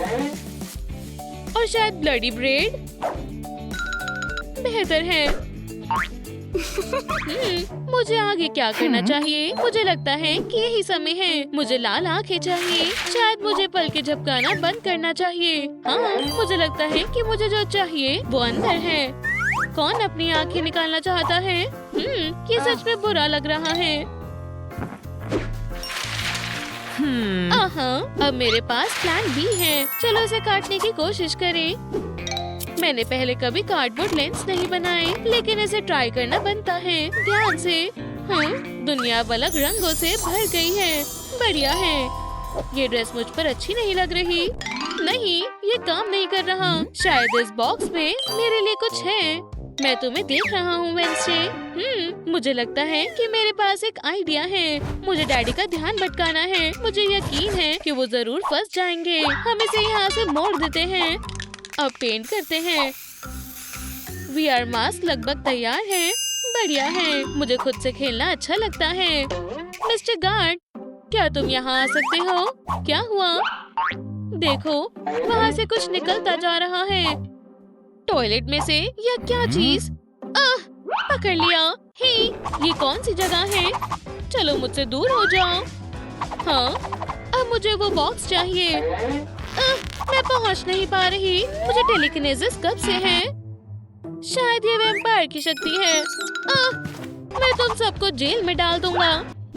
और शायद ब्लडी ब्रेड बेहतर है। मुझे आगे क्या करना चाहिए? मुझे लगता है कि यही समय है। मुझे लाल आंखें चाहिए। शायद मुझे पल के झपकाना बंद करना चाहिए। हाँ, मुझे लगता है कि मुझे जो चाहिए वो अंदर है। कौन अपनी आंखें निकालना चाहता है? ये सच में बुरा लग रहा है। अब मेरे पास प्लान बी है। चलो इसे काटने की कोशिश करें। मैंने पहले कभी कार्डबोर्ड लेंस नहीं बनाए, लेकिन इसे ट्राई करना बनता है। ध्यान से। दुनिया अलग रंगों से भर गई है। बढ़िया है। ये ड्रेस मुझ पर अच्छी नहीं लग रही। नहीं, ये काम नहीं कर रहा। शायद इस बॉक्स में मेरे लिए कुछ है। मैं तुम्हें देख रहा हूँ वेंसडे। मुझे लगता है कि मेरे पास एक आइडिया है। मुझे डैडी का ध्यान भटकाना है। मुझे यकीन है कि वो जरूर फंस जाएंगे। हम इसे यहाँ से मोड़ देते हैं। अब पेंट करते हैं। VR मास्क लगभग तैयार है। बढ़िया है। मुझे खुद से खेलना अच्छा लगता है। मिस्टर गार्ड, क्या तुम यहाँ आ सकते हो? क्या हुआ? देखो, वहाँ से कुछ निकलता जा रहा है। टॉयलेट में से या क्या चीज? पकड़ लिया। हे, ये कौन सी जगह है? चलो मुझसे दूर हो जाओ। हाँ, अब मुझे वो बॉक्स चाहिए। मैं पहुंच नहीं पा रही। मुझे टेलीकिनेसिस कब से है? शायद ये वैम्पायर की शक्ति है। मैं तुम सबको जेल में डाल दूंगा।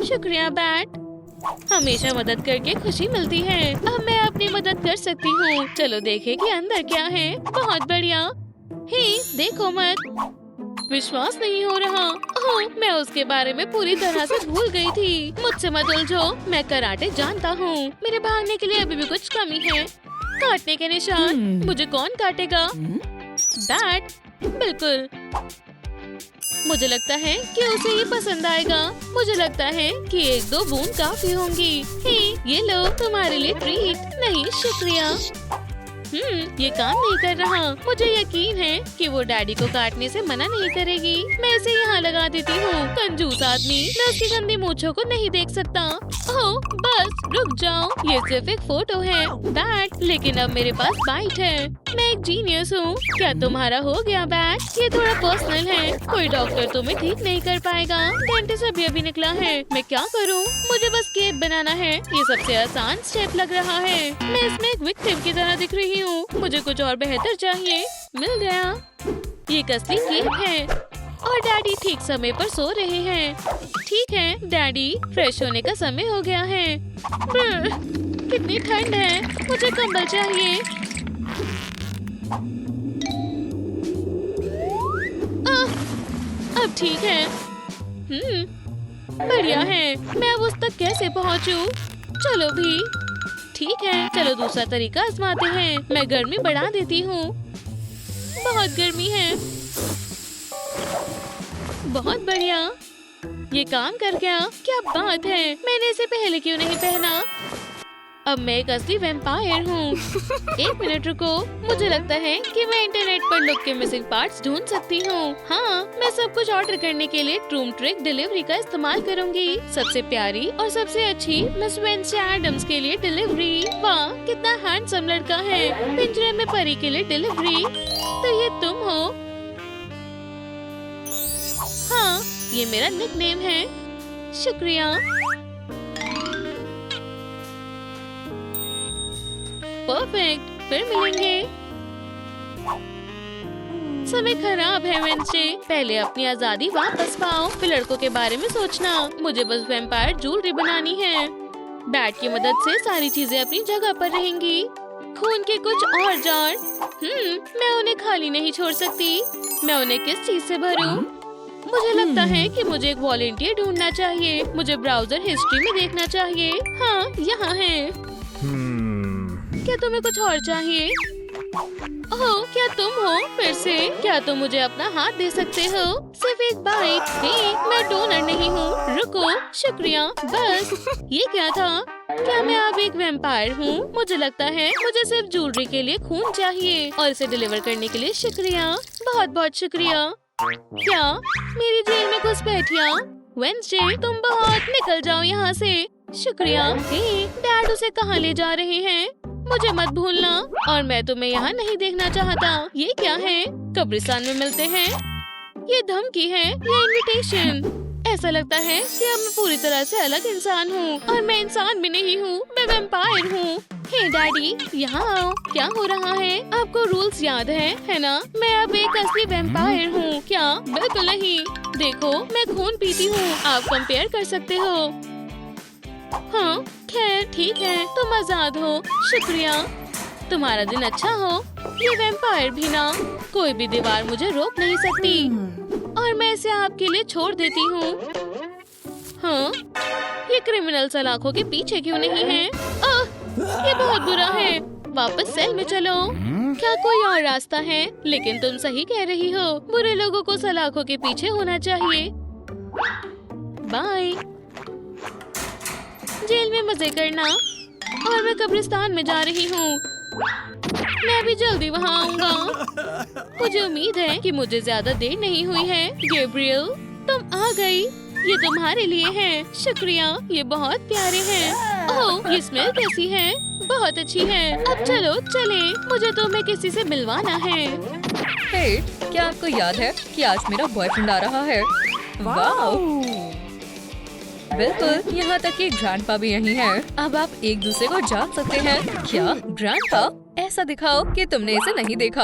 शुक्रिया बैट। हमेशा मदद करके खुशी मिलती है। अब मैं अपनी मदद कर सकती हूँ। चलो देखें कि अंदर क्या है। बहुत बढ़िया। हे, देखो मत। विश्वास नहीं हो रहा। मैं उसके बारे में पूरी तरह से भूल गई थी। मुझसे मत उलझो। मैं कराटे जानता हूँ। मेरे भागने के लिए अभी भी कुछ कमी है। काटने के निशान। मुझे कौन काटेगा? बैट। बिल्कुल। मुझे लगता है कि उसे ये पसंद आएगा। मुझे लगता है कि 1-2 बूंद काफी होंगी। हे, ये लो तुम्हारे लिए ट्रीट। नहीं, शुक्रिया। ये काम नहीं कर रहा। मुझे यकीन है कि वो डैडी को काटने से मना नहीं करेगी। मैं इसे यहाँ लगा देती हूँ। कंजूस आदमी, मैं उसकी गंदी मूंछों को नहीं देख सकता। ओह बस रुक जाओ, ये सिर्फ एक फोटो है बैट, लेकिन अब मेरे पास बाइट है। मैं एक जीनियस हूँ। क्या तुम्हारा हो गया बैट? ये थोड़ा पर्सनल है, कोई डॉक्टर तुम्हें ठीक नहीं कर पाएगा। डेंटिस्ट अभी निकला है। मैं क्या करूँ? मुझे बस केक बनाना है। ये सबसे आसान स्टेप लग रहा है। मैं इसमें एक विक्टिम की तरह दिख रही हूँ। मुझे कुछ और बेहतर चाहिए। मिल गया। ये एक असली केक है और डैडी ठीक समय पर सो रहे हैं। ठीक है डैडी, फ्रेश होने का समय हो गया है। कितनी ठंड है, मुझे कंबल चाहिए। अब ठीक है। बढ़िया है। मैं अब उस तक कैसे पहुँचूं? चलो भी ठीक है, चलो दूसरा तरीका आजमाते हैं। मैं गर्मी बढ़ा देती हूँ। बहुत गर्मी है। बहुत बढ़िया, ये काम कर गया। क्या बात है, मैंने इसे पहले क्यों नहीं पहना? अब मैं एक असली वैम्पायर हूँ। एक मिनट रुको, मुझे लगता है कि मैं इंटरनेट पर लुक के मिसिंग पार्ट्स ढूंढ सकती हूँ। हाँ, मैं सब कुछ ऑर्डर करने के लिए ट्रूम ट्रिक डिलीवरी का इस्तेमाल करूँगी। सबसे प्यारी और सबसे अच्छी मिस वेंसडे एडम्स के लिए डिलीवरी। वाह, कितना हैंडसम लड़का है। पिंजरे में परी के लिए डिलीवरी। तो ये तुम हो? हाँ, ये मेरा निकनेम है। शुक्रिया। परफेक्ट, फिर मिलेंगे। समय खराब है वेंसडे, पहले अपनी आजादी वापस पाओ, फिर लड़कों के बारे में सोचना। मुझे बस वैम्पायर ज्वेलरी बनानी है। बैट की मदद से सारी चीजें अपनी जगह पर रहेंगी। खून के कुछ और जार। मैं उन्हें खाली नहीं छोड़ सकती। मैं उन्हें किस चीज से भरूं? मुझे लगता है कि मुझे एक वॉलंटियर ढूंढना चाहिए। मुझे ब्राउजर हिस्ट्री में देखना चाहिए। हाँ, यहाँ है। क्या तुम्हें कुछ और चाहिए? ओह, क्या तुम हो फिर से? क्या तुम मुझे अपना हाथ दे सकते हो? सिर्फ एक बाइट। मैं डोनर नहीं हूँ। रुको, शुक्रिया। बस ये क्या था? क्या मैं अब एक वैम्पायर हूँ? मुझे लगता है मुझे सिर्फ ज्वेलरी के लिए खून चाहिए और इसे डिलीवर करने के लिए शुक्रिया। बहुत बहुत शुक्रिया। क्या मेरी जेल में घुसपैठिया? वेंसडे, तुम बहुत निकल जाओ यहाँ से। शुक्रिया। डैड उसे कहाँ ले जा रहे हैं? मुझे मत भूलना, और मैं तुम्हें यहाँ नहीं देखना चाहता। ये क्या है? कब्रिस्तान में मिलते हैं। ये धमकी है या इनविटेशन? ऐसा लगता है कि अब मैं पूरी तरह से अलग इंसान हूँ, और मैं इंसान भी नहीं हूँ, मैं वैम्पायर हूँ। हे डैडी, यहाँ आओ। क्या हो रहा है? आपको रूल्स याद है ना? मैं अब एक असली वैम्पायर हूँ। क्या? बिल्कुल नहीं। देखो, मैं खून पीती हूँ। आप कंपेयर कर सकते हो। हाँ, खैर ठीक है, तुम आजाद हो। शुक्रिया। तुम्हारा दिन अच्छा हो। ये वैम्पायर भी ना, कोई भी दीवार मुझे रोक नहीं सकती, और मैं इसे आपके लिए छोड़ देती हूँ। हाँ, ये क्रिमिनल सलाखों के पीछे क्यों नहीं है? ये बहुत बुरा है। वापस सेल में चलो। क्या कोई और रास्ता है? लेकिन तुम सही कह रही हो, बुरे लोगों को सलाखों के पीछे होना चाहिए। बाय। जेल में मजे करना, और मैं कब्रिस्तान में जा रही हूँ। मैं भी जल्दी वहाँ आऊँगा। मुझे उम्मीद है कि मुझे ज्यादा देर नहीं हुई है। गैब्रियल, तुम आ गई। ये तुम्हारे लिए है। शुक्रिया, ये बहुत प्यारे हैं। ओह, ये स्मेल कैसी है? बहुत अच्छी है। अब चलो चले, मुझे तुम्हें किसी से मिलवाना है। हे, क्या आपको याद है कि आज मेरा बॉयफ्रेंड आ रहा है? वाह, बिल्कुल, यहाँ तक कि ग्रैंडपा भी यहीं है। अब आप एक दूसरे को जान सकते हैं। क्या ग्रैंडपा? ऐसा दिखाओ कि तुमने इसे नहीं देखा।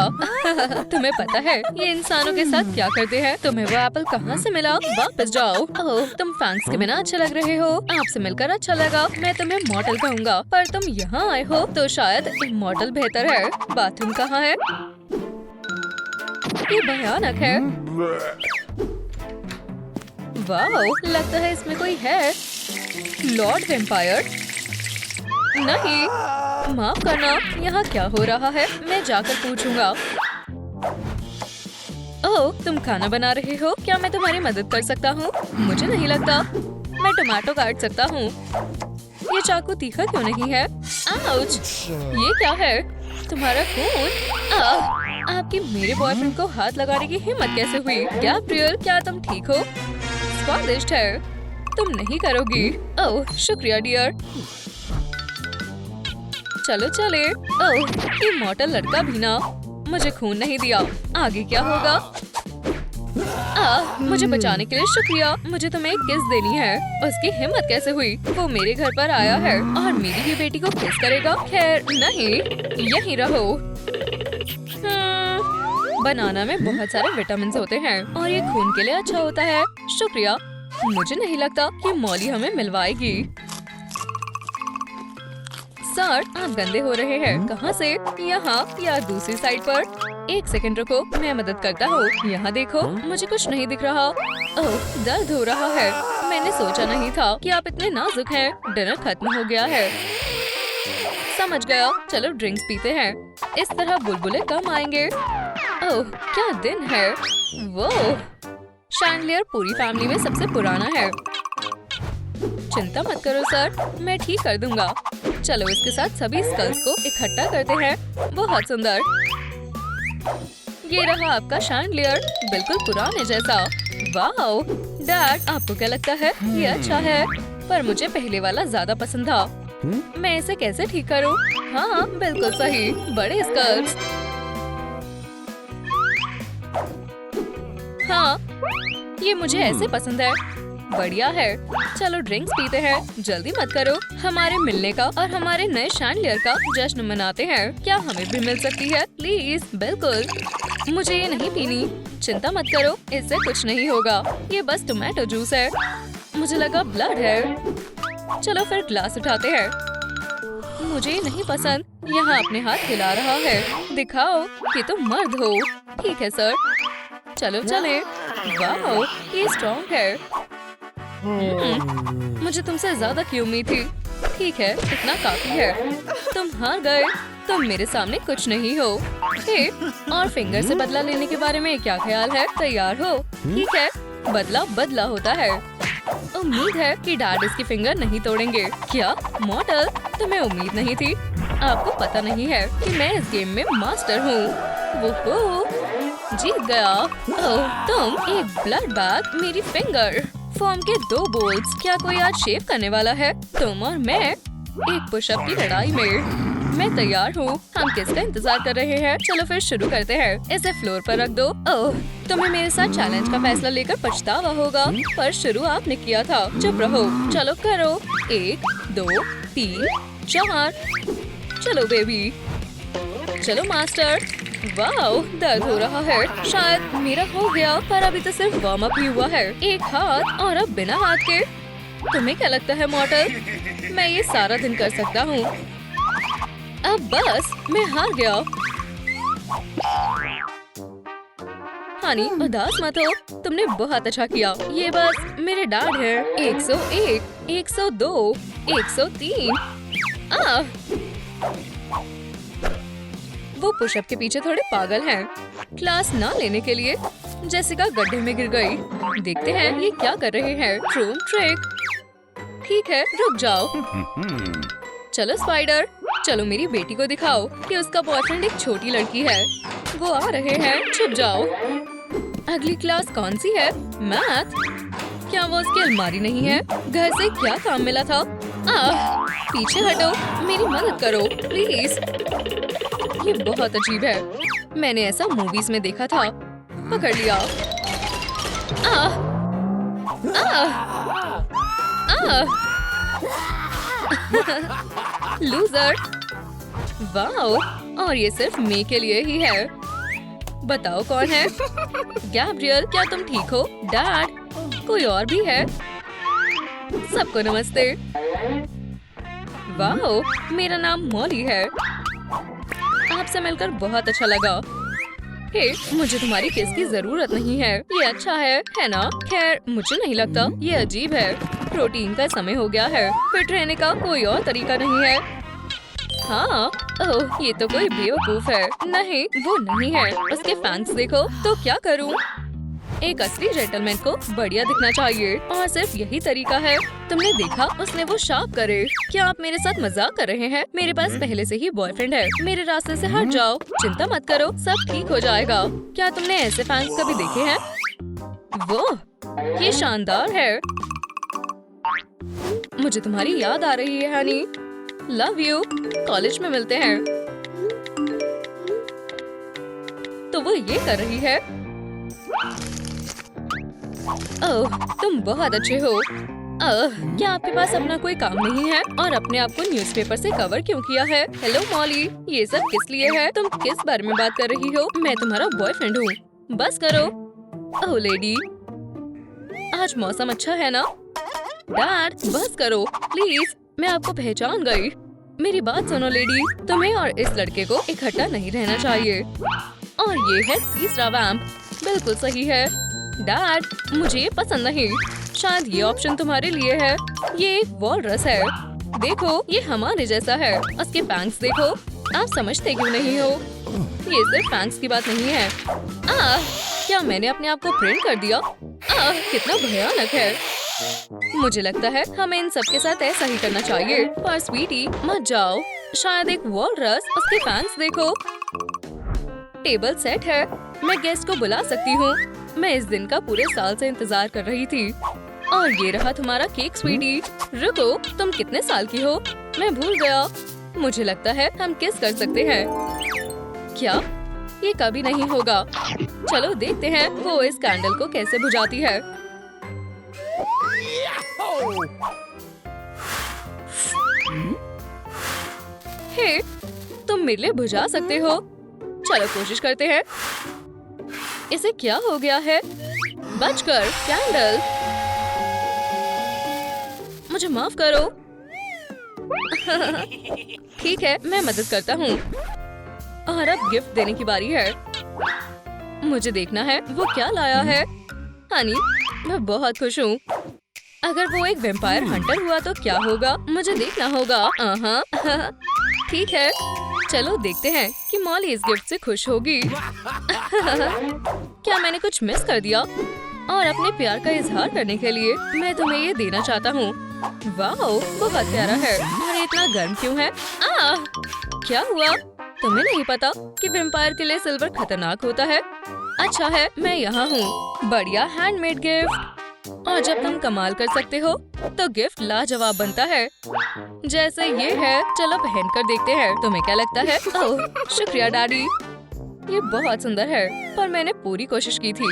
तुम्हें पता है ये इंसानों के साथ क्या करते हैं? तुम्हें वो एप्पल कहाँ से मिला? वापस जाओ। ओह, तुम फैंक्स के बिना अच्छा लग रहे हो। आपसे मिलकर अच्छा लगा। मैं तुम्हें मॉडल कहूँगा, पर तुम यहाँ आए हो तो शायद मॉडल बेहतर है। बाथरूम कहाँ है? ये भयानक है। वाह, लगता है इसमें कोई है। Lord vampire? नहीं, माफ करना, यहाँ क्या हो रहा है? मैं जाकर पूछूंगा। ओह, तुम खाना बना रहे हो? क्या मैं तुम्हारी मदद कर सकता हूँ? मुझे नहीं लगता। मैं टमाटो काट सकता हूँ। ये चाकू तीखा क्यों नहीं है? आउच! ये क्या है? तुम्हारा खून। आपकी मेरे बॉयफ्रेंड को हाथ लगाने की हिम्मत कैसे हुई? गैब्रियल, क्या तुम ठीक हो? स्वादिष्ट है, तुम नहीं करोगी। ओह शुक्रिया डियर। चलो चले। ओह ये मोटा लड़का भी ना मुझे खून नहीं दिया। आगे क्या होगा? मुझे बचाने के लिए शुक्रिया। मुझे तुम्हें एक किस देनी है। उसकी हिम्मत कैसे हुई? वो मेरे घर पर आया है और मेरी ही बेटी को किस करेगा? खैर नहीं, यहीं रहो। बनाना में बहुत सारे विटामिन होते हैं और ये खून के लिए अच्छा होता है। शुक्रिया। मुझे नहीं लगता कि मॉली हमें मिलवाएगी। सर आप गंदे हो रहे हैं। कहाँ से? यहाँ या दूसरी साइड पर? एक सेकंड रुको, मैं मदद करता हूँ। यहाँ देखो, मुझे कुछ नहीं दिख रहा। ओह दर्द हो रहा है। मैंने सोचा नहीं था कि आप इतने नाजुक हैं। डिनर खत्म हो गया है। समझ गया। चलो ड्रिंक्स पीते हैं। इस तरह बुलबुले कम आएंगे। ओह क्या दिन है। वो शैंडलियर पूरी फैमिली में सबसे पुराना है। चिंता मत करो सर, मैं ठीक कर दूंगा। चलो इसके साथ सभी स्कल्स को इकट्ठा करते हैं। बहुत सुंदर। ये रहा आपका शैंडलियर, बिल्कुल पुराने जैसा। वाओ डैड, आपको क्या लगता है? ये अच्छा है, पर मुझे पहले वाला ज्यादा पसंद था। मैं इसे कैसे ठीक करूं? हाँ बिल्कुल सही, बड़े स्कल्स। हाँ ये मुझे ऐसे पसंद है। बढ़िया है। चलो ड्रिंक्स पीते हैं। जल्दी मत करो, हमारे मिलने का और हमारे नए शैंडलियर का जश्न मनाते हैं। क्या हमें भी मिल सकती है प्लीज? बिल्कुल। मुझे ये नहीं पीनी। चिंता मत करो, इससे कुछ नहीं होगा। ये बस टोमेटो जूस है। मुझे लगा ब्लड है। चलो फिर ग्लास उठाते हैं। मुझे ये नहीं पसंद। यहाँ अपने हाथ हिला रहा है। दिखाओ कि तुम मर्द हो। ठीक है सर। चलो चले। वाओ ये स्ट्रॉन्ग है। मुझे तुमसे ज्यादा की उम्मीद थी। ठीक है, इतना काफी है। तुम हार गए। तुम मेरे सामने कुछ नहीं हो। हे, और फिंगर से बदला लेने के बारे में क्या ख्याल है? तैयार हो? ठीक है, बदला बदला होता है। उम्मीद है कि डैड इसकी फिंगर नहीं तोड़ेंगे। क्या मॉडल, तुम्हें उम्मीद नहीं थी? आपको पता नहीं है कि मैं इस गेम में मास्टर हूँ। वो जीत गया। ओह तुम एक ब्लड बैग, मेरी फिंगर, फॉर्म के 2 बोल्स। क्या कोई आज शेव करने वाला है? तुम और मैं एक पुशअप की लड़ाई में। मैं तैयार हूँ। हम किसका इंतजार कर रहे हैं? चलो फिर शुरू करते हैं। इसे फ्लोर पर रख दो। ओह तुम्हें मेरे साथ चैलेंज का फैसला लेकर पछतावा होगा, पर शुरू आपने किया था। चुप रहो। चलो करो। 1 2 3 4। चलो बेबी। चलो मास्टर। वाओ दर्द हो रहा है। शायद मेरा हो गया, पर अभी तो सिर्फ वार्म अप ही हुआ है। एक हाथ और अब बिना हाथ के। तुम्हें क्या लगता है मॉडल? मैं ये सारा दिन कर सकता हूँ। अब बस मैं हार गया। हानी उदास मत हो, तुमने बहुत अच्छा किया। ये बस मेरे डैड है। 101, 102, 103। वो पुशअप के पीछे थोड़े पागल हैं। क्लास ना लेने के लिए जेसिका गड्ढे में गिर गई। देखते हैं ये क्या कर रहे हैं। ट्रूम ट्रिक। ठीक है रुक जाओ। चलो स्पाइडर, चलो मेरी बेटी को दिखाओ कि उसका बॉयफ्रेंड एक छोटी लड़की है। वो आ रहे हैं, छुप जाओ। अगली क्लास कौन सी है? मैथ। क्या वो उसकी अलमारी नहीं है? घर से क्या काम मिला था? पीछे हटो, मेरी मदद करो प्लीज। ये बहुत अजीब है। मैंने ऐसा मूवीज में देखा था। पकड़ लिया। लूजर। वाओ, और ये सिर्फ मे के लिए ही है। बताओ कौन है? गैब्रियल, क्या तुम ठीक हो? डैड, कोई और भी है? सबको नमस्ते। वाओ, मेरा नाम मॉली है। आपसे मिलकर बहुत अच्छा लगा। हे, मुझे तुम्हारी किस की जरूरत नहीं है। ये अच्छा है ना? खैर मुझे नहीं लगता। ये अजीब है। प्रोटीन का समय हो गया है। फिट रहने का कोई और तरीका नहीं है। हाँ, ओह ये तो कोई बेवकूफ है। नहीं वो नहीं है। उसके फैंस देखो। तो क्या करूँ? एक असली जेंटलमैन को बढ़िया दिखना चाहिए और सिर्फ यही तरीका है। तुमने देखा उसने वो शार्प करे। क्या आप मेरे साथ मजाक कर रहे हैं? मेरे पास पहले से ही बॉयफ्रेंड है। मेरे रास्ते से हट जाओ। चिंता मत करो, सब ठीक हो जाएगा। क्या तुमने ऐसे फैंस कभी देखे हैं? वो ये शानदार है। मुझे तुम्हारी याद आ रही है हनी। Love you. कॉलेज में मिलते हैं। तो वो ये कर रही है। ओह, तुम बहुत अच्छे हो। क्या आपके पास अपना कोई काम नहीं है और अपने आप को न्यूज़पेपर से कवर क्यों किया है? हेलो मॉली, ये सब किस लिए है? तुम किस बारे में बात कर रही हो? मैं तुम्हारा बॉयफ्रेंड हूँ। बस करो। ओह लेडी, आज मौसम अच्छा है ना? डैड बस करो प्लीज, मैं आपको पहचान गई। मेरी बात सुनो लेडी, तुम्हें और इस लड़के को इकट्ठा नहीं रहना चाहिए। और ये है तीसरा वैम्प। बिल्कुल सही है। डैड मुझे ये पसंद नहीं। शायद ये ऑप्शन तुम्हारे लिए है। ये एक वॉलरस है। देखो ये हमारे जैसा है। उसके फैंक्स देखो। आप समझते क्यों नहीं हो? ये सिर्फ फैंक्स की बात नहीं है। क्या मैंने अपने आप को प्रिंट कर दिया? कितना भयानक है। मुझे लगता है हमें इन सब के साथ ऐसा ही करना चाहिए। पर स्वीटी मत जाओ। शायद एक वॉलरस, उसके फैंक्स देखो। टेबल सेट है। मैं गेस्ट को बुला सकती हूँ। मैं इस दिन का पूरे साल से इंतजार कर रही थी। और ये रहा तुम्हारा केक स्वीटी। रुको, तुम कितने साल की हो? मैं भूल गया। मुझे लगता है हम किस कर सकते हैं। क्या? ये कभी नहीं होगा। चलो देखते हैं वो इस कैंडल को कैसे बुझाती है। हे, तुम मेरे लिए बुझा सकते हो? चलो कोशिश करते हैं। इसे क्या हो गया है? बचकर कैंडल। मुझे माफ करो। ठीक है, मैं मदद करता हूँ। और अब गिफ्ट देने की बारी है। मुझे देखना है वो क्या लाया है। हनी, मैं बहुत खुश हूँ। अगर वो एक वैम्पायर हंटर हुआ तो क्या होगा? मुझे देखना होगा। ठीक है, चलो देखते हैं कि मॉली इस गिफ्ट से खुश होगी। क्या मैंने कुछ मिस कर दिया? और अपने प्यार का इजहार करने के लिए मैं तुम्हें ये देना चाहता हूँ। वाह, बहुत प्यारा है। और इतना गर्म क्यों है? क्या हुआ? तुम्हें नहीं पता कि वैम्पायर के लिए सिल्वर खतरनाक होता है? अच्छा है, मैं यहाँ हूँ। बढ़िया हैंडमेड गिफ्ट। और जब तुम कमाल कर सकते हो तो गिफ्ट लाजवाब बनता है। जैसे ये है। चलो पहन कर देखते हैं। तुम्हें क्या लगता है? ओह शुक्रिया डैडी, ये बहुत सुंदर है। पर मैंने पूरी कोशिश की थी।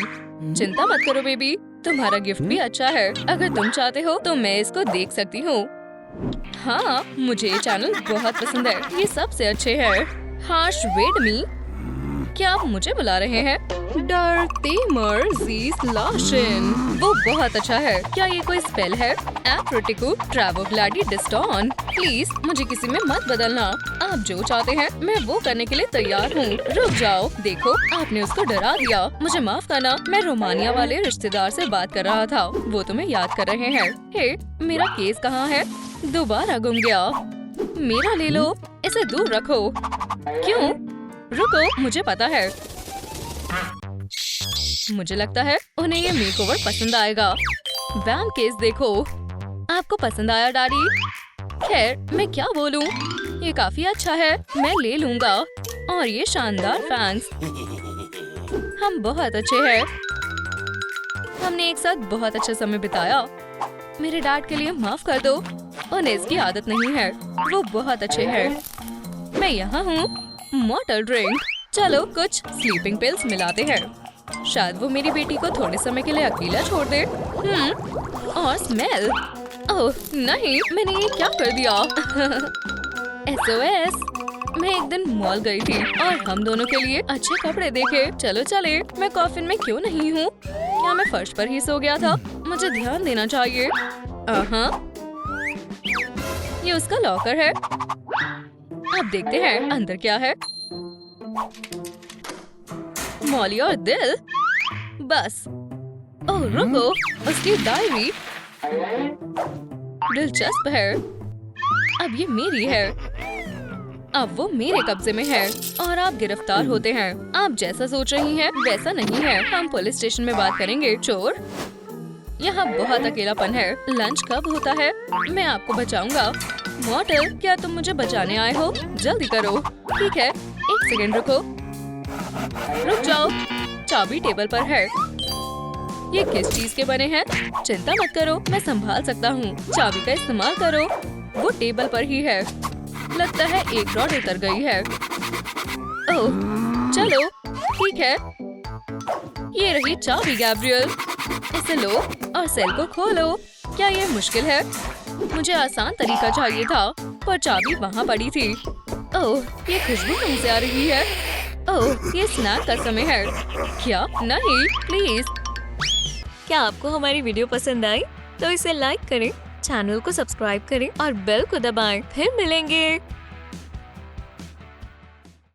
चिंता मत करो बेबी, तुम्हारा गिफ्ट भी अच्छा है। अगर तुम चाहते हो तो मैं इसको देख सकती हूँ। हाँ, मुझे ये चैनल बहुत पसंद है। ये सबसे अच्छे है। हाश वेड मी, क्या आप मुझे बुला रहे हैं? डर्टीमर ज़ीस लाशन। वो बहुत अच्छा है। क्या ये कोई स्पेल है? एप्रोटिको ट्रावोग्लाडी डिस्टॉन। प्लीज मुझे किसी में मत बदलना। आप जो चाहते हैं मैं वो करने के लिए तैयार हूँ। रुक जाओ, देखो आपने उसको डरा दिया। मुझे माफ करना, मैं रोमानिया वाले रिश्तेदार से बात कर रहा था। वो तुम्हें याद कर रहे हैं। हे, मेरा केस कहाँ है? दोबारा गुम गया। मेरा ले लो, इसे दूर रखो। क्यों? रुको, मुझे पता है। मुझे लगता है उन्हें ये मेकओवर पसंद आएगा। वैम केस देखो। आपको पसंद आया डैडी? खैर, मैं क्या बोलूं? ये काफी अच्छा है, मैं ले लूंगा। और ये शानदार फैंस। हम बहुत अच्छे हैं। हमने एक साथ बहुत अच्छा समय बिताया। मेरे डैड के लिए माफ कर दो। उन्हें इसकी आदत नहीं है। वो बहुत अच्छे हैं। मैं यहाँ हूँ। मॉर्टल ड्रिंक। चलो कुछ स्लीपिंग पिल्स मिलाते हैं। शायद वो मेरी बेटी को थोड़े समय के लिए अकेला छोड़ दे। और स्मेल। ओह नहीं, मैंने ये क्या कर दिया? SOS। मैं एक दिन मॉल गई थी और हम दोनों के लिए अच्छे कपड़े देखे। चलो चले। मैं कॉफिन में क्यों नहीं हूँ? क्या मैं फर्श पर ही सो गया था? मुझे ध्यान देना चाहिए। ये उसका लॉकर है। अब देखते हैं अंदर क्या है। मॉली और दिल। बस। ओह रुको, उसकी डायरी दिलचस्प है। अब ये मेरी है। अब वो मेरे कब्जे में है और आप गिरफ्तार होते हैं। आप जैसा सोच रही हैं वैसा नहीं है। हम पुलिस स्टेशन में बात करेंगे। चोर, यहाँ बहुत अकेलापन है। लंच कब होता है? मैं आपको बचाऊंगा। मॉर्टल, क्या तुम मुझे बचाने आए हो? जल्दी करो। ठीक है, 1 सेकंड रुको। रुक जाओ, चाबी टेबल पर है। ये किस चीज के बने हैं? चिंता मत करो, मैं संभाल सकता हूँ। चाबी का इस्तेमाल करो। वो टेबल पर ही है। लगता है एक रॉड उतर गई है। ओह, चलो ठीक है। ये रही चाबी गैब्रियल। इसे लो और सेल को खोलो। क्या ये मुश्किल है? मुझे आसान तरीका चाहिए था, पर चाबी वहाँ पड़ी थी। ओह, ये खुशबू कहीं से आ रही है। ओह, ये स्नैक का समय है। क्या? नहीं, प्लीज। क्या आपको हमारी वीडियो पसंद आई? तो इसे लाइक करें, चैनल को सब्सक्राइब करें और बेल को दबाएं। फिर मिलेंगे।